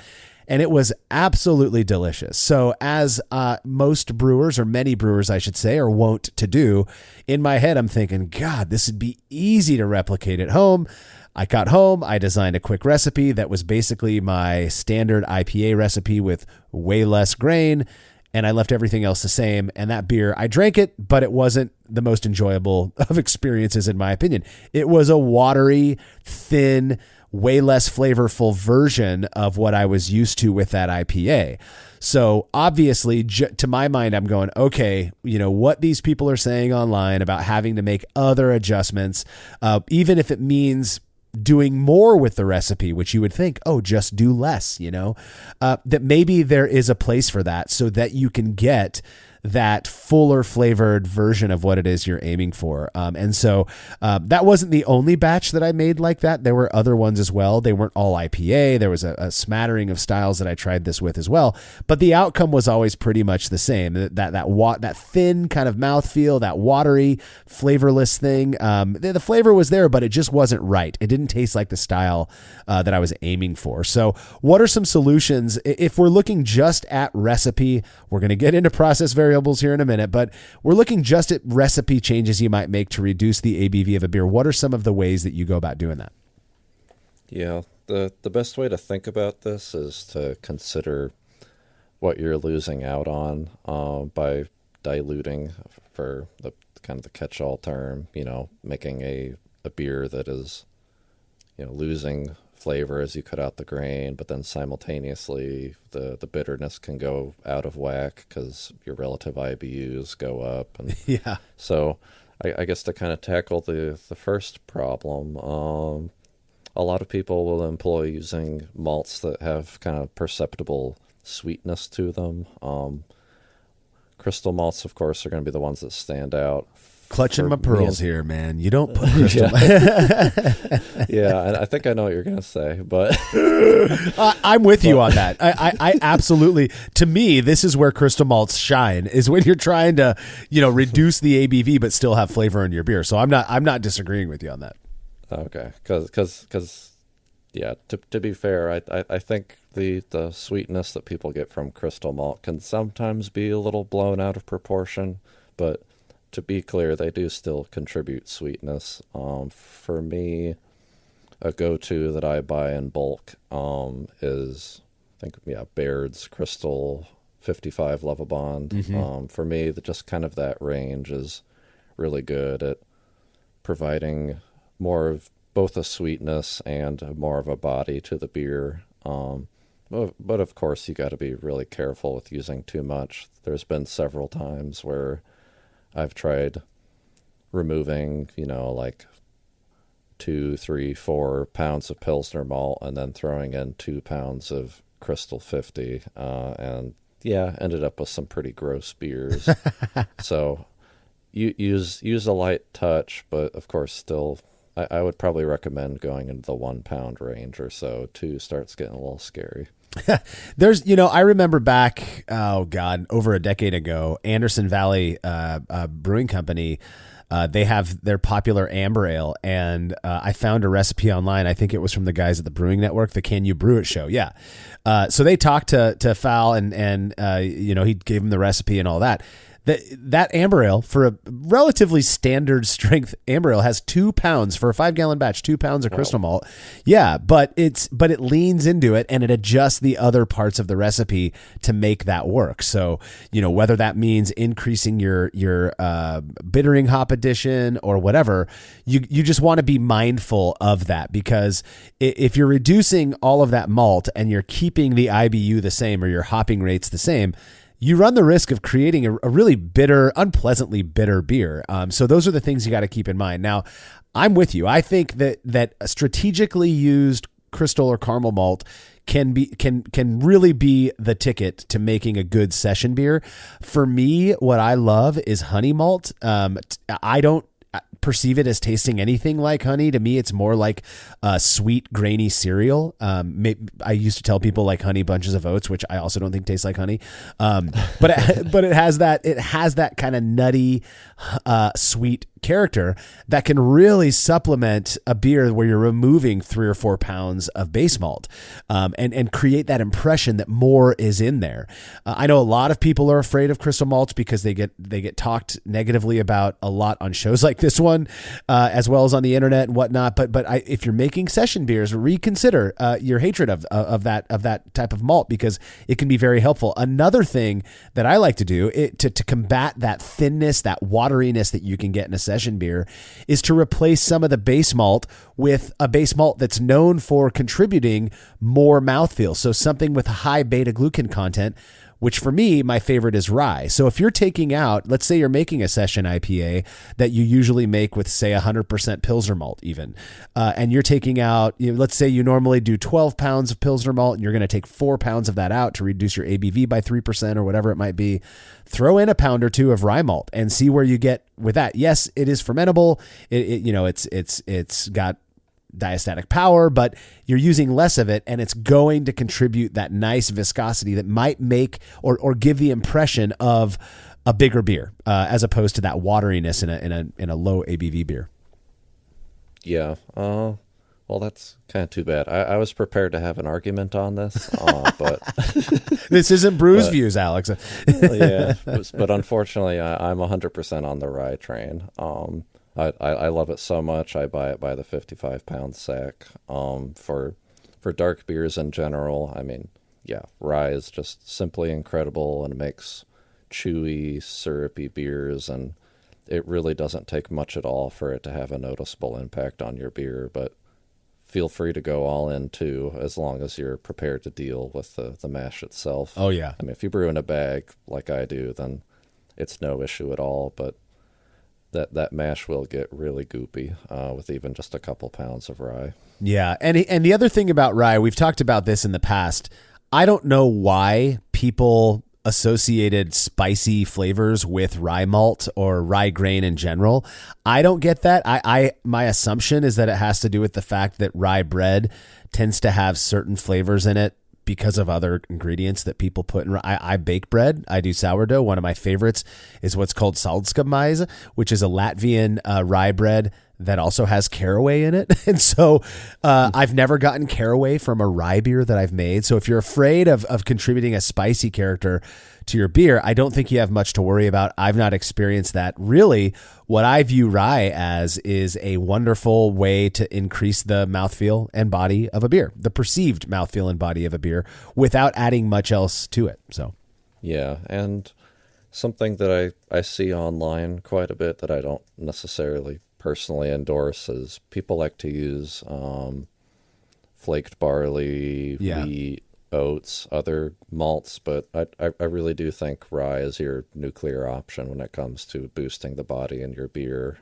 And it was absolutely delicious. So as most brewers, or many brewers, I should say, are wont to do, in my head, I'm thinking, God, this would be easy to replicate at home. I got home, I designed a quick recipe that was basically my standard IPA recipe with way less grain. and I left everything else the same. And that beer, I drank it, but it wasn't the most enjoyable of experiences, in my opinion. It was a watery, thin, way less flavorful version of what I was used to with that IPA. So obviously, to my mind, I'm going, okay, what these people are saying online about having to make other adjustments, even if it means doing more with the recipe, which you would think, oh, just do less, that maybe there is a place for that so that you can get that fuller flavored version of what it is you're aiming for. And so that wasn't the only batch that I made like that. There were other ones as well. They weren't all IPA. There was a smattering of styles that I tried this with as well. But the outcome was always pretty much the same. That thin kind of mouthfeel, that watery, flavorless thing. The flavor was there, but it just wasn't right. It didn't taste like the style that I was aiming for. So what are some solutions? If we're looking just at recipe, we're going to get into process variables here in a minute, but we're looking just at recipe changes you might make to reduce the ABV of a beer. What are some of the ways that you go about doing that? Yeah, the best way to think about this is to consider what you're losing out on by diluting, for the kind of the catch-all term, making a beer that is, losing flavor as you cut out the grain, but then simultaneously the bitterness can go out of whack because your relative IBUs go up. And yeah. So I guess to kind of tackle the first problem, a lot of people will employ using malts that have kind of perceptible sweetness to them. Crystal malts, of course, are going to be the ones that stand out. Clutching my pearls here, man. You don't put crystal. Yeah, I think I know what you're going to say, but I'm with you on that. I absolutely, to me, this is where crystal malts shine, is when you're trying to, reduce the ABV but still have flavor in your beer. So I'm not disagreeing with you on that. Okay, because yeah, to be fair, I think the sweetness that people get from crystal malt can sometimes be a little blown out of proportion, but to be clear, they do still contribute sweetness. For me, a go-to that I buy in bulk is, I think, Baird's Crystal 55 Lovabond. Mm-hmm. For me, just kind of that range is really good at providing more of both a sweetness and more of a body to the beer. But of course, you got to be really careful with using too much. There's been several times where I've tried removing, like 2, 3, 4 pounds of Pilsner malt and then throwing in 2 pounds of Crystal 50, and ended up with some pretty gross beers. So you use a light touch, but of course still, I would probably recommend going into the 1 pound range or so. 2 starts getting a little scary. There's, I remember back, over a decade ago, Anderson Valley Brewing Company, they have their popular amber ale, and I found a recipe online. I think it was from the guys at the Brewing Network, the Can You Brew It show. Yeah. So they talked to Fal and he gave him the recipe and all that. That amber ale, for a relatively standard strength amber ale, has 2 pounds for a 5-gallon batch, 2 pounds of crystal malt. Yeah, but it leans into it and it adjusts the other parts of the recipe to make that work. So, whether that means increasing your bittering hop addition or whatever, you just want to be mindful of that, because if you're reducing all of that malt and you're keeping the IBU the same or your hopping rates the same, you run the risk of creating a really bitter, unpleasantly bitter beer. So those are the things you got to keep in mind. Now, I'm with you. I think that a strategically used crystal or caramel malt can really be the ticket to making a good session beer. For me, what I love is honey malt. I don't perceive it as tasting anything like honey. To me, it's more like a sweet, grainy cereal. I used to tell people like Honey Bunches of Oats, which I also don't think tastes like honey. But it has that kind of nutty, sweet character that can really supplement a beer where you're removing 3 or 4 pounds of base malt, and create that impression that more is in there. I know a lot of people are afraid of crystal malts because they get talked negatively about a lot on shows like this one, as well as on the internet and whatnot. But if you're making session beers, reconsider your hatred of that type of malt, because it can be very helpful. Another thing that I like to do to combat that thinness, that wateriness that you can get in a session beer, is to replace some of the base malt with a base malt that's known for contributing more mouthfeel. So something with high beta glucan content, which for me, my favorite is rye. So if you're taking out, let's say you're making a session IPA that you usually make with, say, 100% Pilsner malt even, and you're taking out, let's say you normally do 12 pounds of Pilsner malt, and you're going to take 4 pounds of that out to reduce your ABV by 3% or whatever it might be. Throw in a pound or two of rye malt and see where you get with that. Yes, it is fermentable. It's got diastatic power, but you're using less of it, and it's going to contribute that nice viscosity that might make or give the impression of a bigger beer, as opposed to that wateriness in a low ABV beer. Yeah. Well, that's kind of too bad. I was prepared to have an argument on this, but this isn't Brew's Views, Alex. Yeah, but unfortunately, I'm 100% on the rye train. I love it so much. I buy it by the 55-pound sack. For dark beers in general, I mean, yeah, rye is just simply incredible, and it makes chewy, syrupy beers, and it really doesn't take much at all for it to have a noticeable impact on your beer. But feel free to go all in too, as long as you're prepared to deal with the mash itself. Oh yeah. I mean, if you brew in a bag like I do, then it's no issue at all. But that mash will get really goopy with even just a couple pounds of rye. Yeah, and the other thing about rye, we've talked about this in the past. I don't know why people associated spicy flavors with rye malt or rye grain in general. I don't get that. My assumption is that it has to do with the fact that rye bread tends to have certain flavors in it because of other ingredients that people put in. I bake bread. I do sourdough. One of my favorites is what's called saldskapmaize, which is a Latvian rye bread that also has caraway in it. And so I've never gotten caraway from a rye beer that I've made. So if you're afraid of contributing a spicy character to your beer, I don't think you have much to worry about. I've not experienced that. Really, what I view rye as is a wonderful way to increase the mouthfeel and body of a beer, the perceived mouthfeel and body of a beer, without adding much else to it. So, yeah, and something that I see online quite a bit that I don't necessarily personally endorse is people like to use flaked barley, wheat, oats, other malts, but I really do think rye is your nuclear option when it comes to boosting the body in your beer.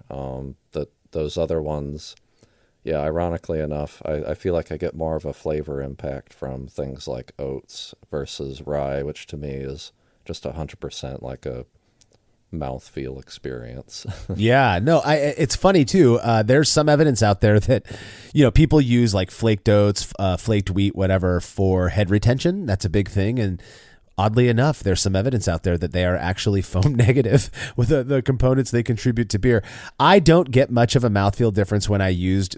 Those other ones, yeah, ironically enough, I feel like I get more of a flavor impact from things like oats versus rye, which to me is just 100% like a mouthfeel experience. Yeah, no, it's funny too. There's some evidence out there that, people use like flaked oats, flaked wheat, whatever, for head retention. That's a big thing. And oddly enough, there's some evidence out there that they are actually foam negative with the components they contribute to beer. I don't get much of a mouthfeel difference when I use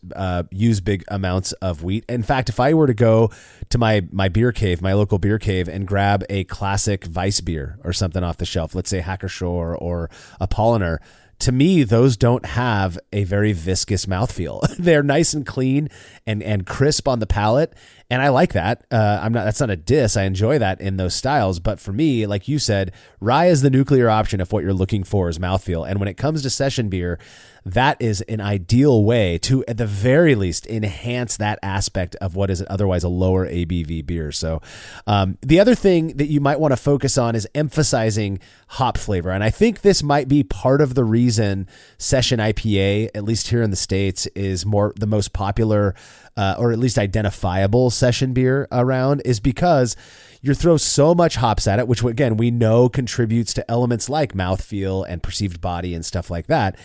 big amounts of wheat. In fact, if I were to go to my beer cave, my local beer cave, and grab a classic Weiss beer or something off the shelf, let's say Hackershore or Apolliner, to me, those don't have a very viscous mouthfeel. They're nice and clean and crisp on the palate. And I like that. That's not a diss. I enjoy that in those styles. But for me, like you said, rye is the nuclear option if what you're looking for is mouthfeel. And when it comes to session beer, that is an ideal way to, at the very least, enhance that aspect of what is otherwise a lower ABV beer. So the other thing that you might want to focus on is emphasizing hop flavor. And I think this might be part of the reason session IPA, at least here in the States, is the most popular or at least identifiable session beer around, is because you throw so much hops at it, which again, we know contributes to elements like mouthfeel and perceived body and stuff like that.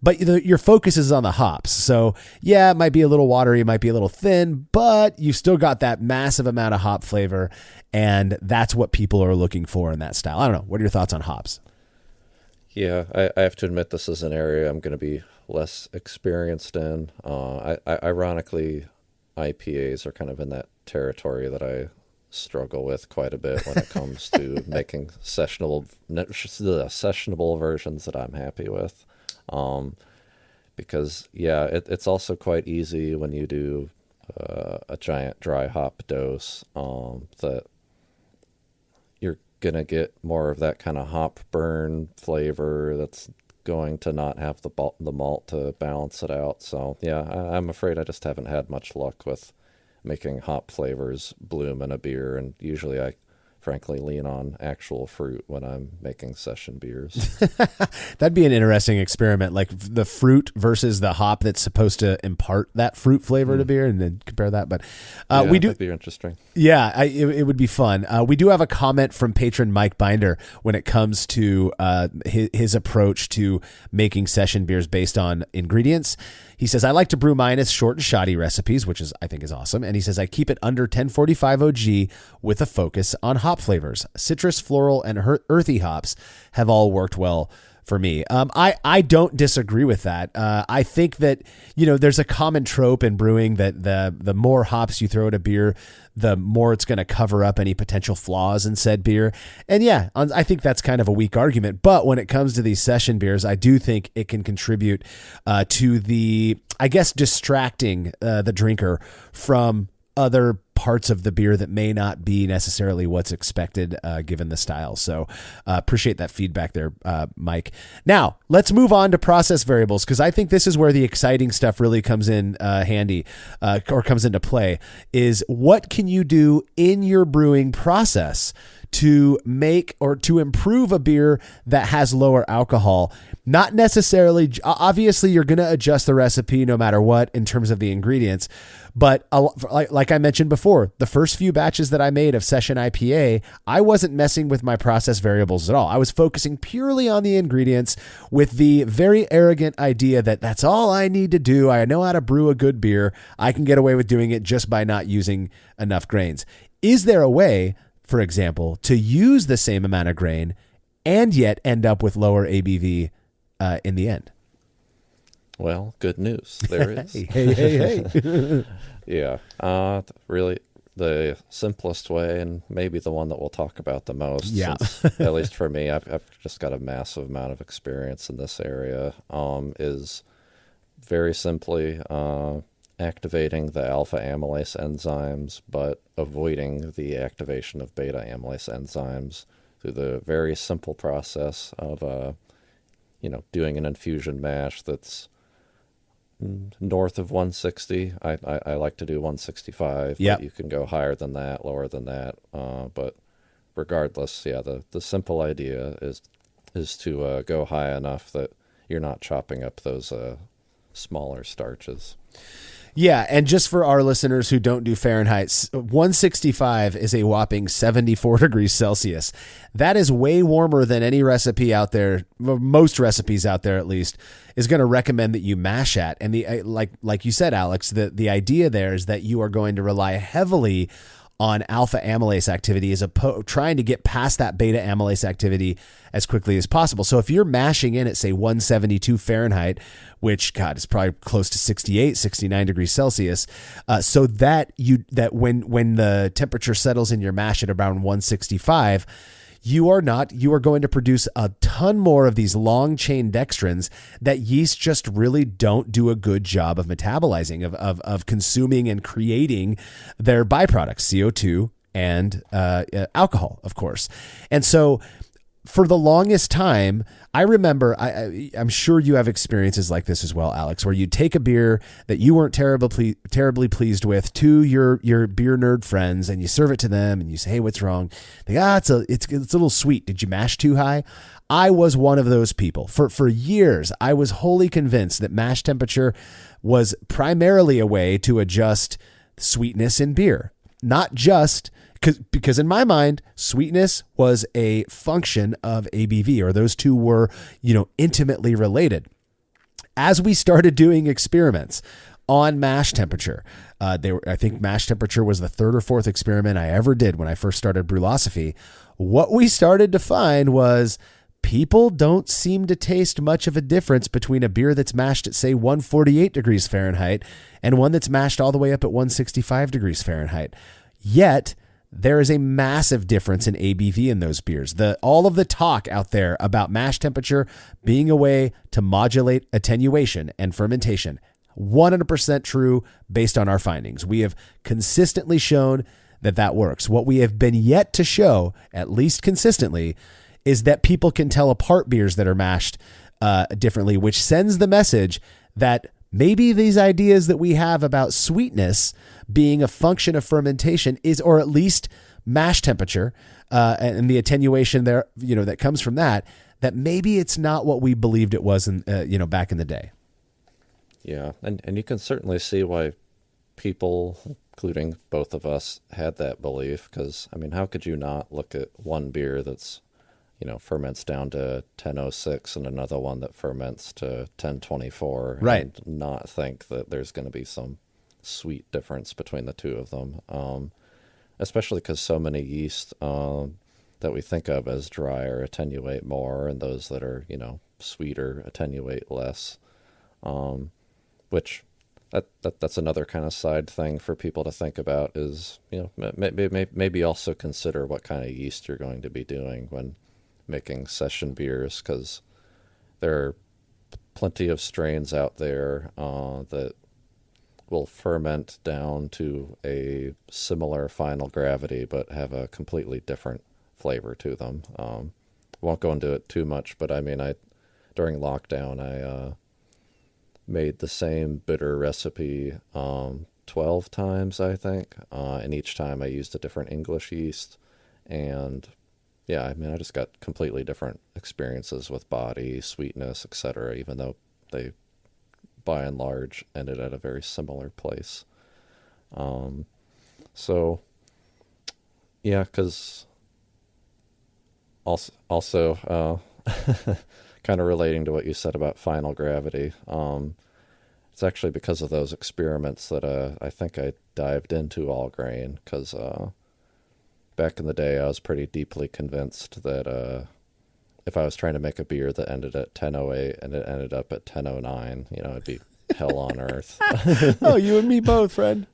But your focus is on the hops. So yeah, it might be a little watery, it might be a little thin, but you've still got that massive amount of hop flavor. And that's what people are looking for in that style. I don't know. What are your thoughts on hops? Yeah, I have to admit this is an area I'm going to be less experienced in. Ironically, IPAs are kind of in that territory that I struggle with quite a bit when it comes to making sessionable versions that I'm happy with. Because, yeah, it's also quite easy when you do a giant dry hop dose that you're going to get more of that kind of hop burn flavor that's going to not have the malt to balance it out. So, yeah, I'm afraid I just haven't had much luck with making hop flavors bloom in a beer, and usually I frankly lean on actual fruit when I'm making session beers. That'd be an interesting experiment, like the fruit versus the hop that's supposed to impart that fruit flavor to beer, and then compare that. But we do. That'd be interesting. Yeah, it would be fun. We do have a comment from patron Mike Binder when it comes to his approach to making session beers based on ingredients. He says, I like to brew mine as short and shoddy recipes, which I think is awesome. And he says, I keep it under 1045 OG with a focus on hop flavors. Citrus, floral, and earthy hops have all worked well for me. I don't disagree with that. I think that, there's a common trope in brewing that the more hops you throw at a beer, the more it's going to cover up any potential flaws in said beer. And yeah, I think that's kind of a weak argument. But when it comes to these session beers, I do think it can contribute to the, distracting the drinker from other parts of the beer that may not be necessarily what's expected given the style. So appreciate that feedback there, Mike. Now let's move on to process variables, because I think this is where the exciting stuff really comes in handy or comes into play. Is what can you do in your brewing process to make or to improve a beer that has lower alcohol? Not necessarily, obviously you're going to adjust the recipe no matter what in terms of the ingredients. But like I mentioned before, the first few batches that I made of Session IPA, I wasn't messing with my process variables at all. I was focusing purely on the ingredients with the very arrogant idea that that's all I need to do. I know how to brew a good beer. I can get away with doing it just by not using enough grains. Is there a way, for example, to use the same amount of grain and yet end up with lower ABV in the end? Well, good news. There is. Hey. Yeah. Really, the simplest way, and maybe the one that we'll talk about the most, since, at least for me, I've just got a massive amount of experience in this area, is very simply activating the alpha amylase enzymes, but avoiding the activation of beta amylase enzymes through the very simple process of, doing an infusion mash that's north of 160. I like to do 165. Yep. But you can go higher than that, lower than that. But regardless, the simple idea is to go high enough that you're not chopping up those smaller starches. Yeah, and just for our listeners who don't do Fahrenheit, 165 is a whopping 74 degrees Celsius. That is way warmer than any recipe out there, most recipes out there at least, is going to recommend that you mash at. And the like you said, Alex, the idea there is that you are going to rely heavily on alpha amylase activity as trying to get past that beta amylase activity as quickly as possible. So if you're mashing in at, say, 172 Fahrenheit, which, God, is probably close to 68, 69 degrees Celsius, so that when the temperature settles in your mash at around 165, you are going to produce a ton more of these long chain dextrins that yeast just really don't do a good job of metabolizing, of consuming and creating their byproducts, CO2 and alcohol, of course. And so for the longest time, I remember, I'm sure you have experiences like this as well, Alex, where you take a beer that you weren't terribly pleased with to your beer nerd friends, and you serve it to them, and you say, "Hey, what's wrong?" They go, it's a little sweet. Did you mash too high? I was one of those people. For years, I was wholly convinced that mash temperature was primarily a way to adjust sweetness in beer, not just because in my mind, sweetness was a function of ABV, or those two were, intimately related. As we started doing experiments on mash temperature, I think mash temperature was the third or fourth experiment I ever did when I first started Brülosophy. What we started to find was people don't seem to taste much of a difference between a beer that's mashed at, say, 148 degrees Fahrenheit and one that's mashed all the way up at 165 degrees Fahrenheit. Yet, there is a massive difference in ABV in those beers. All of the talk out there about mash temperature being a way to modulate attenuation and fermentation, 100% true based on our findings. We have consistently shown that works. What we have been yet to show, at least consistently, is that people can tell apart beers that are mashed differently, which sends the message that maybe these ideas that we have about sweetness being a function of fermentation is, or at least mash temperature and the attenuation there, that comes from that maybe it's not what we believed it was in, back in the day. Yeah, and you can certainly see why people, including both of us, had that belief, because, I mean, how could you not look at one beer that's, ferments down to 1006 and another one that ferments to 1024, right, and not think that there's going to be some sweet difference between the two of them, especially because so many yeast that we think of as drier attenuate more, and those that are, sweeter attenuate less, which that's another kind of side thing for people to think about is, maybe also consider what kind of yeast you're going to be doing when making session beers, because there are plenty of strains out there that will ferment down to a similar final gravity but have a completely different flavor to them. Won't go into it too much, but I mean, during lockdown, I made the same bitter recipe 12 times, I think, and each time I used a different English yeast, and yeah, I mean, I just got completely different experiences with body, sweetness, etc., even though they, by and large, ended at a very similar place. So, yeah, because also kind of relating to what you said about final gravity, it's actually because of those experiments that I think I dived into all grain, because back in the day, I was pretty deeply convinced that if I was trying to make a beer that ended at 1008 and it ended up at 1009, it'd be hell on earth. Oh, you and me both, friend.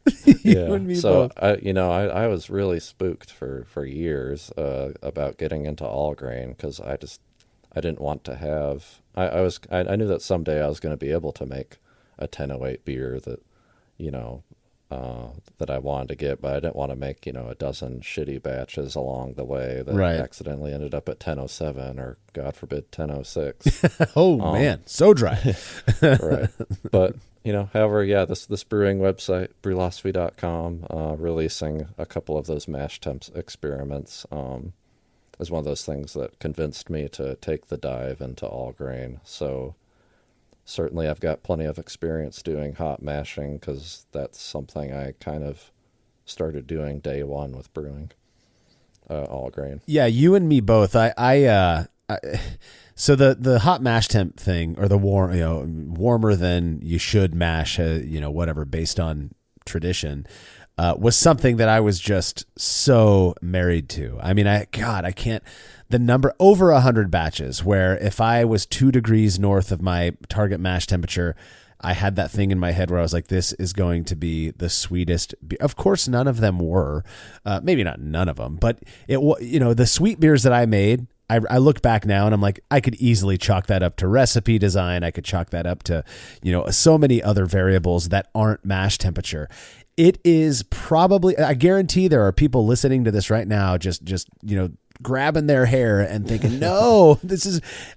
You and me both. I was really spooked for years about getting into all grain, because I didn't want to have. I knew that someday I was going to be able to make a 1008 beer that, that I wanted to get, but I didn't want to make, a dozen shitty batches along the way that accidentally ended up at 1007 or, God forbid, 1006. Oh, man, so dry. Right. But, however, yeah, this brewing website, brülosophy.com, releasing a couple of those mash temps experiments is one of those things that convinced me to take the dive into all grain. So certainly I've got plenty of experience doing hot mashing, because that's something I kind of started doing day one with brewing all grain. Yeah, you and me both. So the hot mash temp thing, or the warmer than you should mash, whatever, based on tradition, was something that I was just so married to. I mean, I can't, the number over 100 batches where if I was 2 degrees north of my target mash temperature, I had that thing in my head where I was like, this is going to be the sweetest beer. Of course, none of them were, maybe not none of them, but the sweet beers that I made, I look back now and I'm like, I could easily chalk that up to recipe design. I could chalk that up to, so many other variables that aren't mash temperature. It is probably, I guarantee there are people listening to this right now, just grabbing their hair and thinking, no,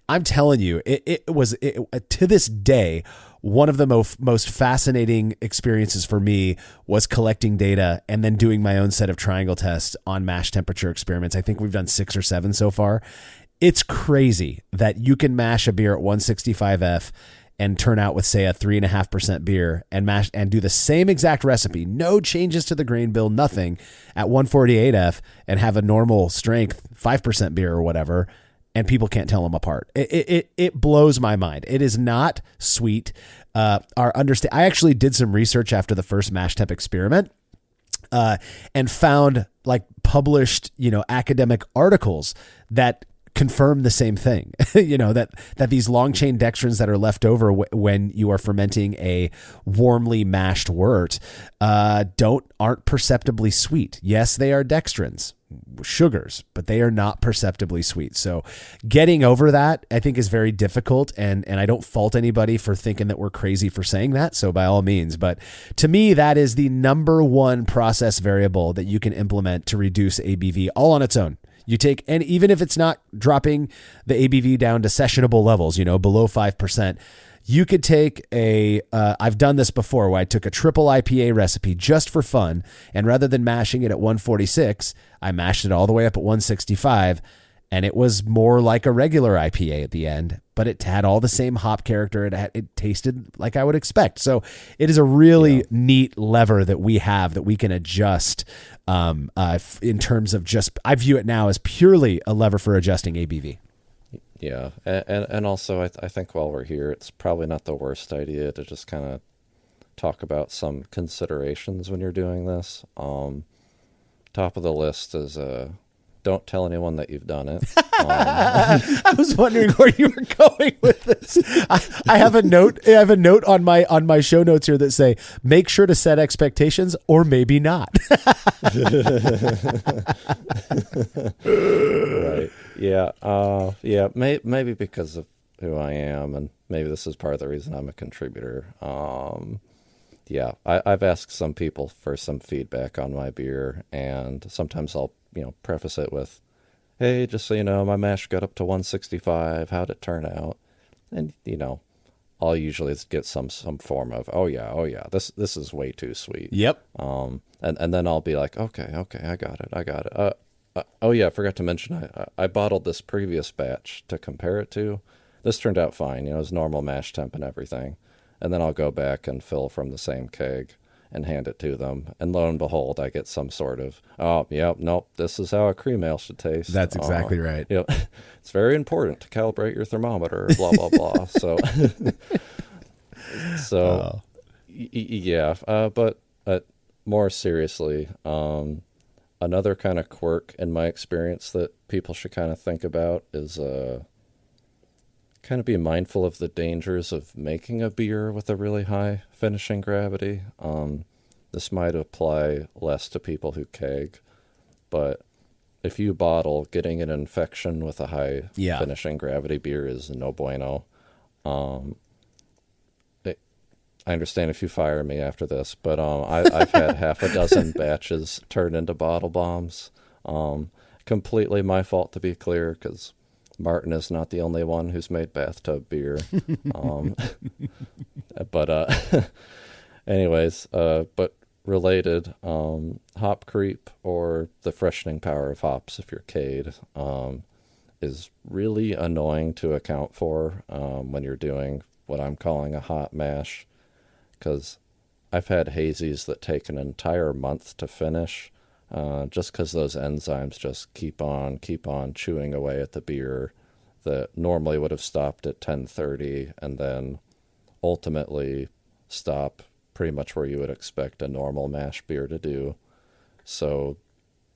I'm telling you, it was to this day, one of the most fascinating experiences for me was collecting data and then doing my own set of triangle tests on mash temperature experiments. I think we've done 6 or 7 so far. It's crazy that you can mash a beer at 165F and turn out with, say, a 3.5% beer and mash and do the same exact recipe, no changes to the grain bill, nothing, at 148F and have a normal strength 5% beer or whatever, and people can't tell them apart. It blows my mind. It is not sweet. I actually did some research after the first mash temp experiment and found published, academic articles that confirm the same thing. That these long chain dextrins that are left over when you are fermenting a warmly mashed wort aren't perceptibly sweet. Yes, they are dextrins, sugars, but they are not perceptibly sweet. So getting over that, I think, is very difficult, and I don't fault anybody for thinking that we're crazy for saying that, so by all means. But to me, that is the number one process variable that you can implement to reduce ABV all on its own. You take, and even if it's not dropping the ABV down to sessionable levels, below 5%, you could take I've done this before where I took a triple IPA recipe just for fun, and rather than mashing it at 146, I mashed it all the way up at 165, and it was more like a regular IPA at the end, but it had all the same hop character. It tasted like I would expect. So it is a really neat lever that we have that we can adjust in terms of I view it now as purely a lever for adjusting ABV. Yeah, and also I think while we're here, it's probably not the worst idea to just kind of talk about some considerations when you're doing this. Top of the list is don't tell anyone that you've done it. I was wondering where you were going with this. I have a note. I have a note on my show notes here that say, make sure to set expectations, or maybe not. Right. Yeah. Maybe because of who I am, and maybe this is part of the reason I'm a contributor. I've asked some people for some feedback on my beer, and sometimes I'll preface it with, hey, just so you know, my mash got up to 165. How'd it turn out? And, I'll usually get some form of, oh yeah, this is way too sweet. Yep. And then I'll be like, okay, I got it. Oh yeah, I forgot to mention, I bottled this previous batch to compare it to. This turned out fine. It was normal mash temp and everything. And then I'll go back and fill from the same keg and hand it to them. And lo and behold, I get some sort of, nope, this is how a cream ale should taste. That's exactly right. It's very important to calibrate your thermometer, blah, blah, blah. But more seriously, another kind of quirk in my experience that people should kind of think about is kind of be mindful of the dangers of making a beer with a really high finishing gravity. This might apply less to people who keg, but if you bottle, getting an infection with a high finishing gravity beer is no bueno. I understand if you fire me after this, but I've had half a dozen batches turn into bottle bombs. Completely my fault, to be clear, because Martin is not the only one who's made bathtub beer. But related, hop creep, or the freshening power of hops if you're Cade, is really annoying to account for when you're doing what I'm calling a hot mash, because I've had hazies that take an entire month to finish, just because those enzymes just keep on chewing away at the beer that normally would have stopped at 10:30 and then ultimately stop pretty much where you would expect a normal mash beer to do. So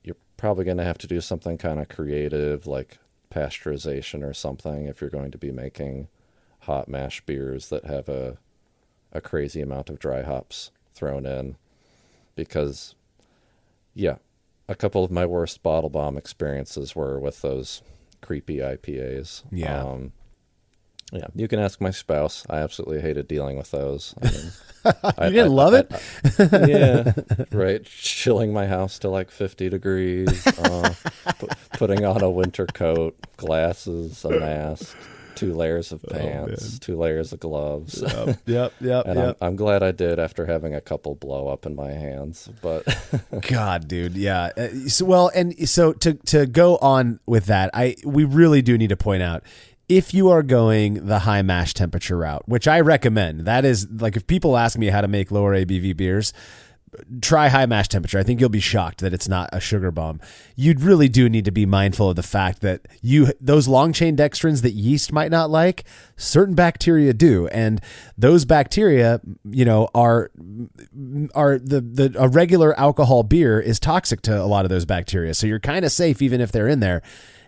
you're probably going to have to do something kind of creative, like pasteurization or something, if you're going to be making hot mash beers that have a crazy amount of dry hops thrown in. Because a couple of my worst bottle bomb experiences were with those creepy IPAs. You can ask my spouse. I absolutely hated dealing with those. I mean, you didn't love it? Yeah, right. Chilling my house to like 50 degrees, putting on a winter coat, glasses, a mask, 2 layers of pants, 2 layers of gloves. Yep. And I'm glad I did after having a couple blow up in my hands. But God, dude, yeah. So to go on with that, we really do need to point out, if you are going the high mash temperature route, which I recommend, that is, like, if people ask me how to make lower ABV beers, try high mash temperature. I think you'll be shocked that it's not a sugar bomb. You really do need to be mindful of the fact that those long chain dextrins that yeast might not like, certain bacteria do, and those bacteria, are a regular alcohol beer is toxic to a lot of those bacteria. So you're kind of safe even if they're in there.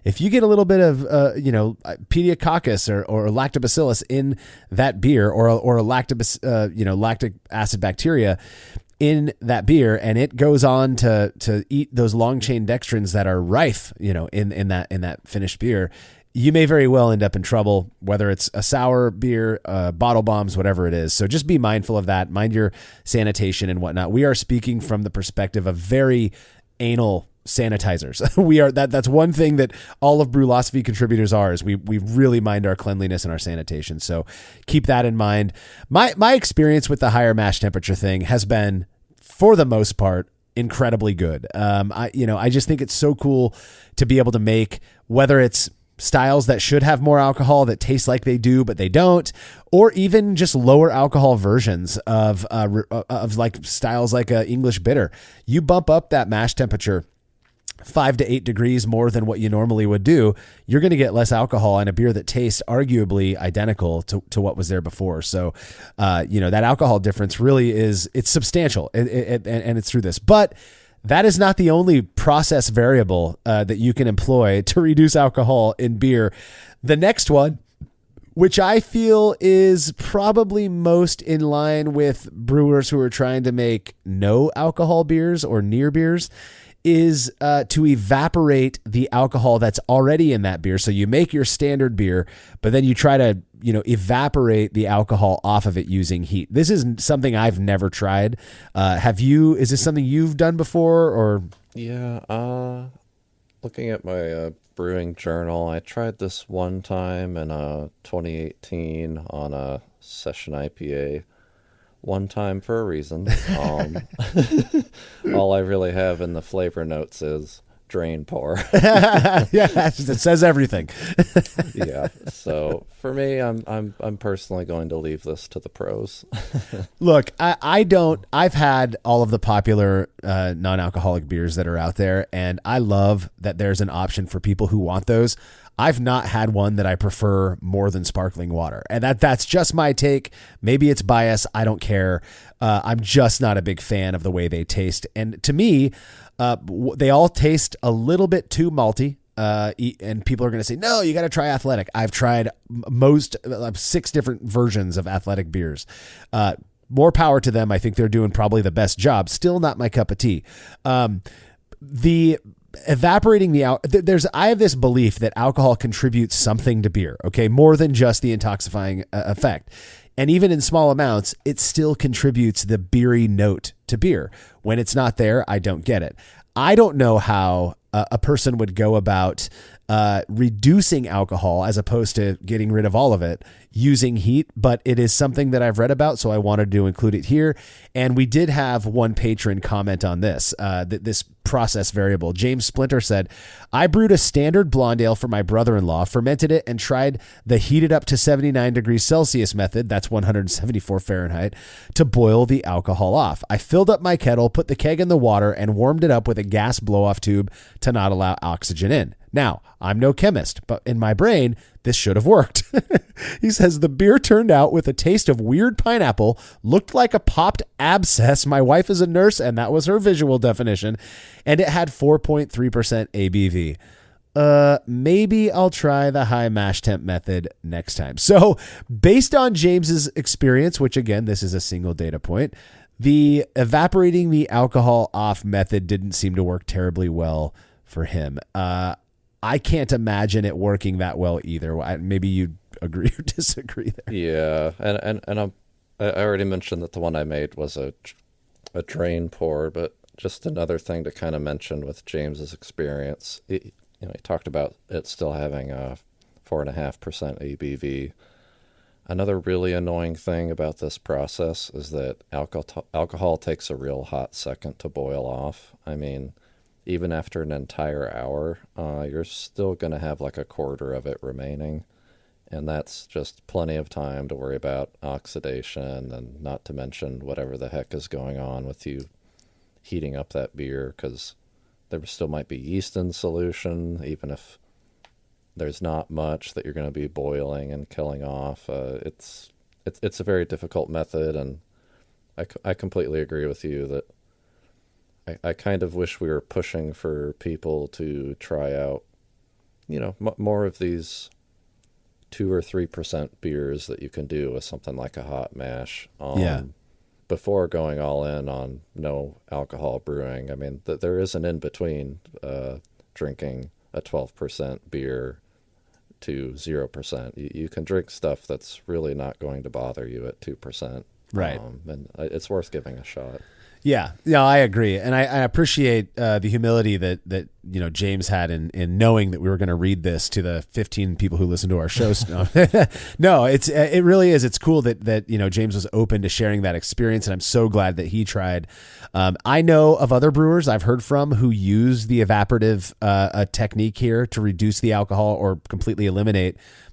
If you get a little bit of, pediococcus or lactobacillus in that beer, or lactic acid bacteria in that beer, and it goes on to eat those long chain dextrins that are rife, in that finished beer, you may very well end up in trouble, whether it's a sour beer, bottle bombs, whatever it is. So just be mindful of that. Mind your sanitation and whatnot. We are speaking from the perspective of very anal sanitizers. That's one thing that all of Brülosophy contributors are, is we really mind our cleanliness and our sanitation. So keep that in mind. My experience with the higher mash temperature thing has been, for the most part, incredibly good. I just think it's so cool to be able to make, whether it's styles that should have more alcohol that taste like they do but they don't, or even just lower alcohol versions of like styles like a English bitter. You bump up that mash temperature 5 to 8 degrees more than what you normally would do, you're going to get less alcohol in a beer that tastes arguably identical to what was there before. So, that alcohol difference really it's substantial, and it's through this. But that is not the only process variable that you can employ to reduce alcohol in beer. The next one, which I feel is probably most in line with brewers who are trying to make no alcohol beers or near beers, is to evaporate the alcohol that's already in that beer. So you make your standard beer, but then you try to, evaporate the alcohol off of it using heat. This is something I've never tried. Is this something you've done before, or? Yeah. Looking at my brewing journal, I tried this one time in 2018 on a session IPA. One time for a reason. All I really have in the flavor notes is drain pour. Yeah, it says everything. Yeah. So for me, I'm personally going to leave this to the pros. Look, I've had all of the popular non-alcoholic beers that are out there, and I love that there's an option for people who want those. I've not had one that I prefer more than sparkling water. And that's just my take. Maybe it's bias. I don't care. I'm just not a big fan of the way they taste. And to me, they all taste a little bit too malty. And people are going to say, no, you got to try Athletic. I've tried 6 different versions of Athletic beers. More power to them. I think they're doing probably the best job. Still not my cup of tea. Evaporating I have this belief that alcohol contributes something to beer, okay, more than just the intoxifying effect. And even in small amounts, it still contributes the beery note to beer. When it's not there, I don't get it. I don't know how a person would go about reducing alcohol as opposed to getting rid of all of it using heat, but it is something that I've read about, so I wanted to include it here. And we did have one patron comment on this, this process variable. James Splinter said, I brewed a standard blonde ale for my brother-in-law, fermented it, and tried the heated up to 79 degrees Celsius method, that's 174 Fahrenheit, to boil the alcohol off. I filled up my kettle, put the keg in the water, and warmed it up with a gas blow-off tube to not allow oxygen in. Now, I'm no chemist, but in my brain, this should have worked. He says, the beer turned out with a taste of weird pineapple, looked like a popped abscess. My wife is a nurse, and that was her visual definition. And it had 4.3% ABV. Maybe I'll try the high mash temp method next time. So based on James's experience, which again, this is a single data point, the evaporating the alcohol off method didn't seem to work terribly well for him. I can't imagine it working that well either. Maybe you'd agree or disagree there. Yeah, and I already mentioned that the one I made was a drain pour, but just another thing to kind of mention with James's experience. He talked about it still having a 4.5% ABV. Another really annoying thing about this process is that alcohol takes a real hot second to boil off. I mean, even after an entire hour, you're still going to have like a quarter of it remaining. And that's just plenty of time to worry about oxidation, and not to mention whatever the heck is going on with you heating up that beer, because there still might be yeast in solution, even if there's not much that you're going to be boiling and killing off. It's a very difficult method, and I completely agree with you that I kind of wish we were pushing for people to try out, more of these 2 or 3% beers that you can do with something like a hot mash. Before going all in on no alcohol brewing. I mean, there is an in between drinking a 12% beer to 0%. You can drink stuff that's really not going to bother you at 2%. Right. And it's worth giving a shot. Yeah, I agree, and I appreciate the humility that James had in knowing that we were going to read this to the 15 people who listen to our shows. No, it really is. It's cool that James was open to sharing that experience, and I'm so glad that he tried. I know of other brewers I've heard from who use the evaporative technique here to reduce the alcohol or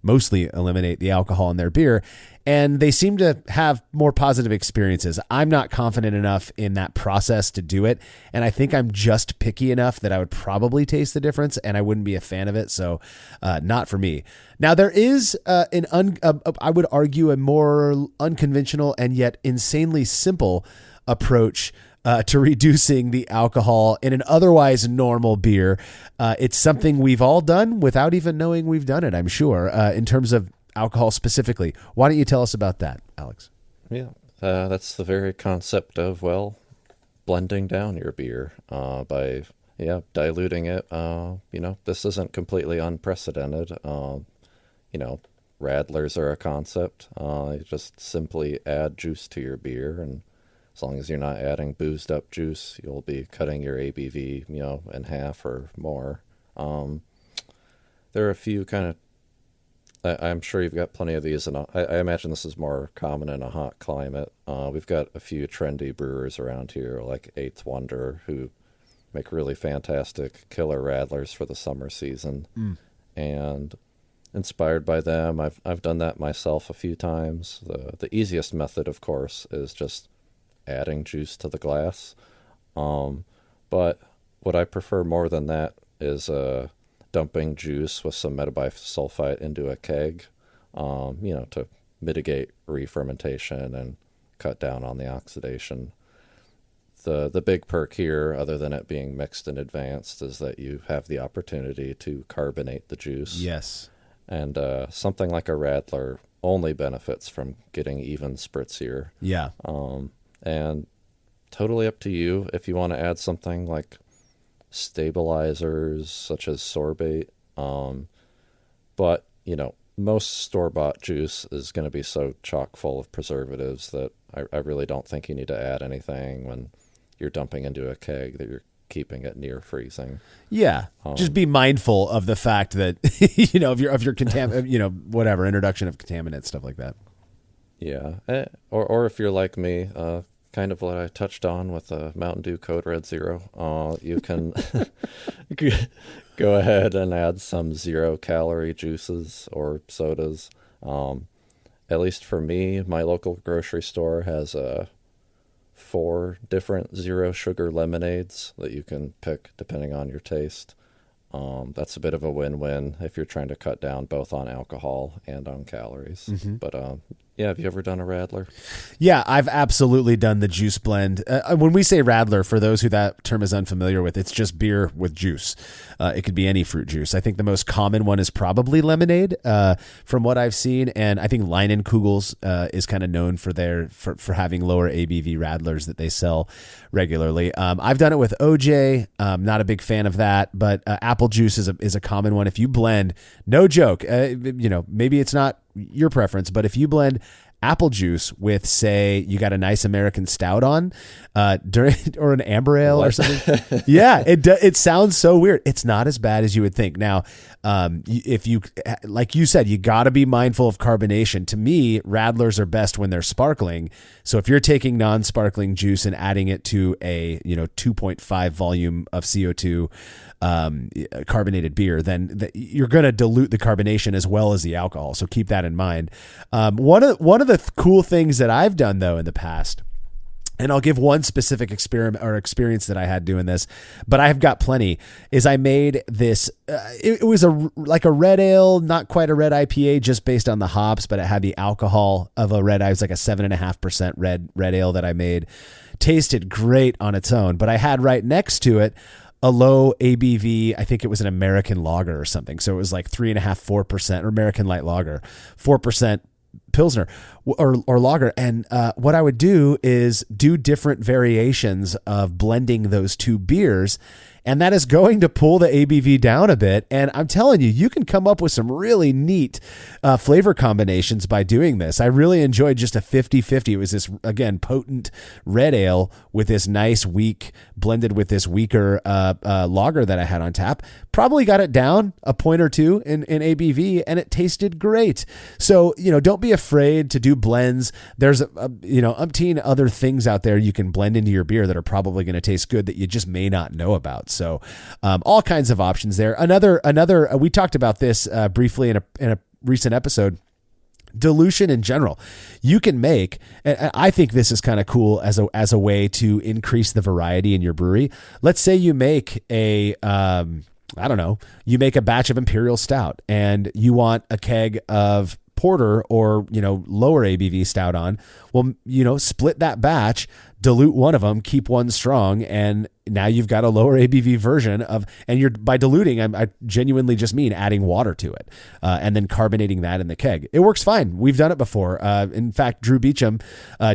mostly eliminate the alcohol in their beer. And they seem to have more positive experiences. I'm not confident enough in that process to do it. And I think I'm just picky enough that I would probably taste the difference and I wouldn't be a fan of it. So not for me. Now, there is I would argue, a more unconventional and yet insanely simple approach to reducing the alcohol in an otherwise normal beer. It's something we've all done without even knowing we've done it, I'm sure, in terms of alcohol specifically. Why don't you tell us about that, Alex? Yeah, that's the very concept of, blending down your beer by diluting it. This isn't completely unprecedented. Radlers are a concept. You just simply add juice to your beer, and as long as you're not adding boozed up juice, you'll be cutting your ABV, in half or more. There are a few kind of, I'm sure you've got plenty of these, and I imagine this is more common in a hot climate. We've got a few trendy brewers around here, like Eighth Wonder, who make really fantastic killer radlers for the summer season. And inspired by them, I've done that myself a few times. The easiest method, of course, is just adding juice to the glass. But what I prefer more than that is dumping juice with some metabisulfite into a keg, to mitigate re-fermentation and cut down on the oxidation. The big perk here, other than it being mixed in advance, is that you have the opportunity to carbonate the juice. Yes. And something like a radler only benefits from getting even spritzier. Yeah. And totally up to you if you want to add something like stabilizers such as sorbate. But, most store-bought juice is going to be so chock full of preservatives that I really don't think you need to add anything when you're dumping into a keg that you're keeping it near freezing. Yeah. Just be mindful of the fact that, of your whatever, introduction of contaminants, stuff like that. Yeah. Or if you're like me, kind of what I touched on with Mountain Dew Code Red Zero, you can go ahead and add some 0-calorie juices or sodas. At least for me, my local grocery store has 4 different 0-sugar lemonades that you can pick depending on your taste. That's a bit of a win-win if you're trying to cut down both on alcohol and on calories. Mm-hmm. But have you ever done a radler? Yeah, I've absolutely done the juice blend. When we say radler, for those who that term is unfamiliar with, it's just beer with juice. It could be any fruit juice. I think the most common one is probably lemonade, from what I've seen, and I think Leinenkugels is kind of known for having lower ABV radlers that they sell regularly. I've done it with OJ. Not a big fan of that, but apple juice is a common one. If you blend, no joke, maybe it's not your preference, but if you blend apple juice with, say, you got a nice American stout on or an amber ale or something. Yeah, it sounds so weird. It's not as bad as you would think. Now, if you, like you said, you got to be mindful of carbonation. To me, radlers are best when they're sparkling. So if you're taking non-sparkling juice and adding it to a 2.5 volume of CO2 carbonated beer, then you're going to dilute the carbonation as well as the alcohol. So keep that in mind. One of the cool things that I've done though in the past and I'll give one specific experiment or experience that I had doing this, but I have got plenty, is I made this, it was like a red ale, not quite a red IPA, just based on the hops, but it had the alcohol of a red. I was like a 7.5% red ale that I made. Tasted great on its own, but I had right next to it a low ABV. I think it was an American lager or something. So it was like 3.5%, 4%, or American light lager, 4% Pilsner or lager. And what I would do is do different variations of blending those two beers. And that is going to pull the ABV down a bit. And I'm telling you, you can come up with some really neat flavor combinations by doing this. I really enjoyed just a 50-50. It was this, again, potent red ale with this nice weak, blended with this weaker lager that I had on tap. Probably got it down a point or two in ABV, and it tasted great. So, don't be afraid to do blends. There's, umpteen other things out there you can blend into your beer that are probably going to taste good that you just may not know about. So all kinds of options there. Another we talked about this briefly in a recent episode. Dilution in general, you can make, and I think this is kind of cool as a way to increase the variety in your brewery. Let's say you make you make a batch of Imperial Stout and you want a keg of porter or, lower ABV stout on. Well, split that batch, dilute one of them, keep one strong, and now you've got a lower ABV version of, and by diluting, I genuinely just mean adding water to it, and then carbonating that in the keg. It works fine. We've done it before. In fact, Drew Beecham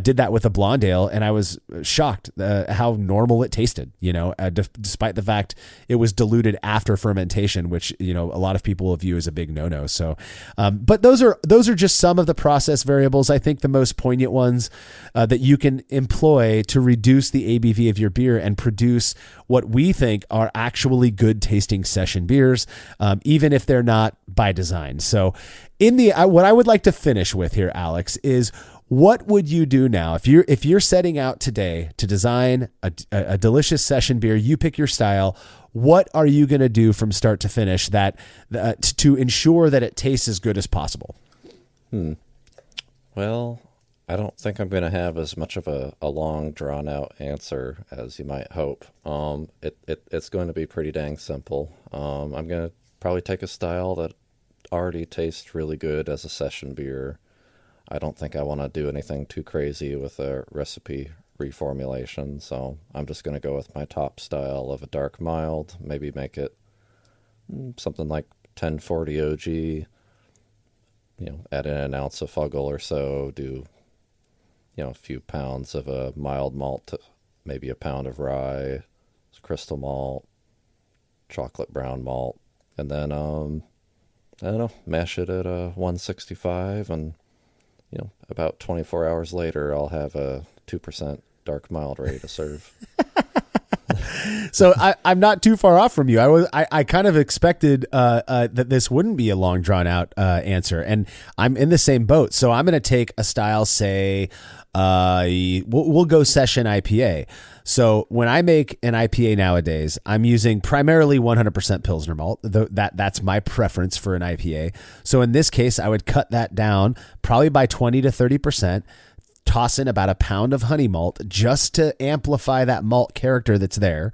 did that with a blonde ale, and I was shocked how normal it tasted, despite the fact it was diluted after fermentation, which, a lot of people will view as a big no-no. So, but those are just some of the process variables. I think the most poignant ones that you can employ to reduce the ABV of your beer and produce what we think are actually good tasting session beers, even if they're not by design. So what I would like to finish with here, Alex, is what would you do now if you're setting out today to design a delicious session beer? You pick your style. What are you going to do from start to finish to ensure that it tastes as good as possible? Well, I don't think I'm going to have as much of a long, drawn-out answer as you might hope. It's going to be pretty dang simple. I'm going to probably take a style that already tastes really good as a session beer. I don't think I want to do anything too crazy with a recipe reformulation, so I'm just going to go with my top style of a dark mild, maybe make it something like 1040 OG, add in an ounce of Fuggle or so, do a few pounds of a mild malt, maybe a pound of rye, crystal malt, chocolate brown malt, and then, mash it at 165, and, about 24 hours later, I'll have a 2% dark mild ready to serve. So I'm not too far off from you. I kind of expected that this wouldn't be a long drawn out answer, and I'm in the same boat. So I'm going to take a style, say, we'll go session IPA. So when I make an IPA nowadays, I'm using primarily 100% Pilsner malt. That's my preference for an IPA. So in this case, I would cut that down probably by 20 to 30%. Toss in about a pound of honey malt just to amplify that malt character that's there.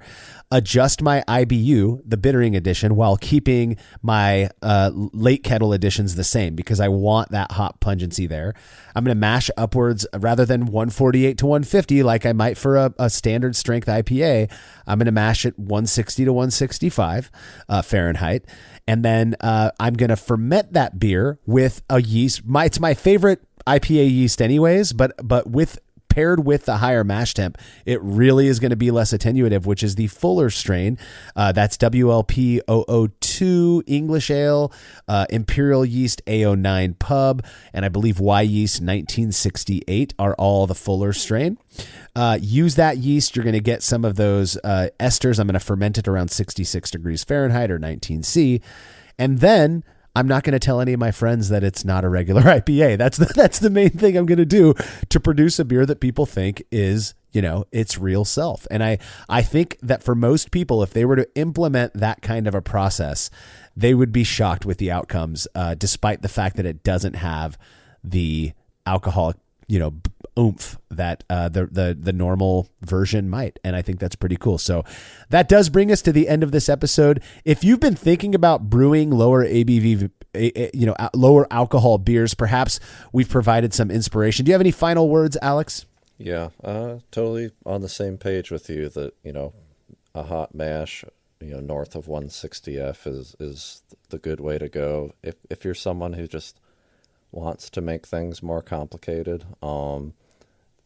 Adjust my IBU, the bittering addition, while keeping my late kettle additions the same because I want that hop pungency there. I'm going to mash upwards rather than 148 to 150 like I might for a standard strength IPA. I'm going to mash it 160 to 165 Fahrenheit. And then I'm going to ferment that beer with a yeast. It's my favorite IPA yeast anyways, but paired with the higher mash temp, it really is going to be less attenuative, which is the fuller strain. That's WLP 002 English Ale, Imperial Yeast A09 Pub, and I believe Y Yeast 1968 are all the fuller strain. Use that yeast. You're going to get some of those esters. I'm going to ferment it around 66 degrees Fahrenheit or 19C. And then I'm not going to tell any of my friends that it's not a regular IPA. That's the main thing I'm going to do to produce a beer that people think is, its real self. And I think that for most people, if they were to implement that kind of a process, they would be shocked with the outcomes, despite the fact that it doesn't have the alcoholic, oomph that the normal version might. And I think that's pretty cool. So that does bring us to the end of this episode. If you've been thinking about brewing lower ABV, lower alcohol beers, perhaps we've provided some inspiration. Do you have any final words, Alex? Yeah, totally on the same page with you that, a hot mash, north of 160F is the good way to go. If you're someone who just wants to make things more complicated,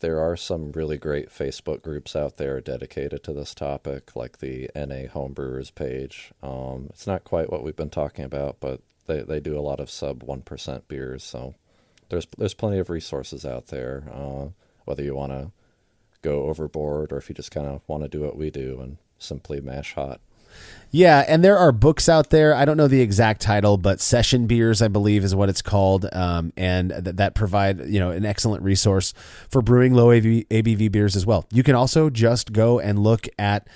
there are some really great Facebook groups out there dedicated to this topic, like the NA Homebrewers page. It's not quite what we've been talking about, but they do a lot of sub 1% beers, so there's plenty of resources out there, whether you want to go overboard or if you just kind of want to do what we do and simply mash hot. Yeah, and there are books out there. I don't know the exact title, but Session Beers, I believe, is what it's called, and that provide an excellent resource for brewing low ABV beers as well. You can also just go and look at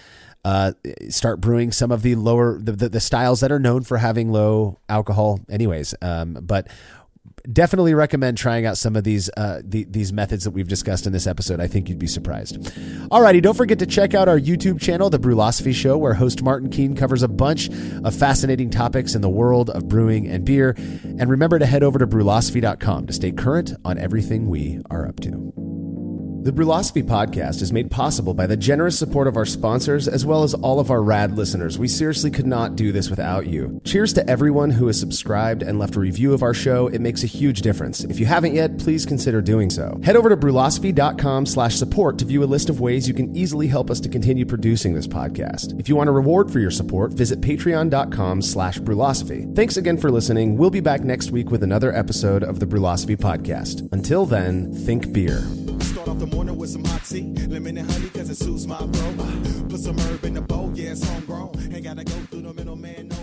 start brewing some of the lower the styles that are known for having low alcohol, anyways. But definitely recommend trying out some of these methods that we've discussed in this episode. I think you'd be surprised. Alrighty, don't forget to check out our YouTube channel, The Brülosophy Show, where host Martin Keene covers a bunch of fascinating topics in the world of brewing and beer. And remember to head over to brülosophy.com to stay current on everything we are up to. The Brülosophy podcast is made possible by the generous support of our sponsors as well as all of our rad listeners. We seriously could not do this without you. Cheers to everyone who has subscribed and left a review of our show. It makes a huge difference. If you haven't yet, please consider doing so. Head over to brülosophy.com/support to view a list of ways you can easily help us to continue producing this podcast. If you want a reward for your support, visit patreon.com/brülosophy. Thanks again for listening. We'll be back next week with another episode of the Brülosophy podcast. Until then, think beer. Start off the morning with some hot tea, lemon and honey, cause it suits my bro. Put some herb in the bowl, yeah, it's homegrown. Ain't gotta go through the middleman, no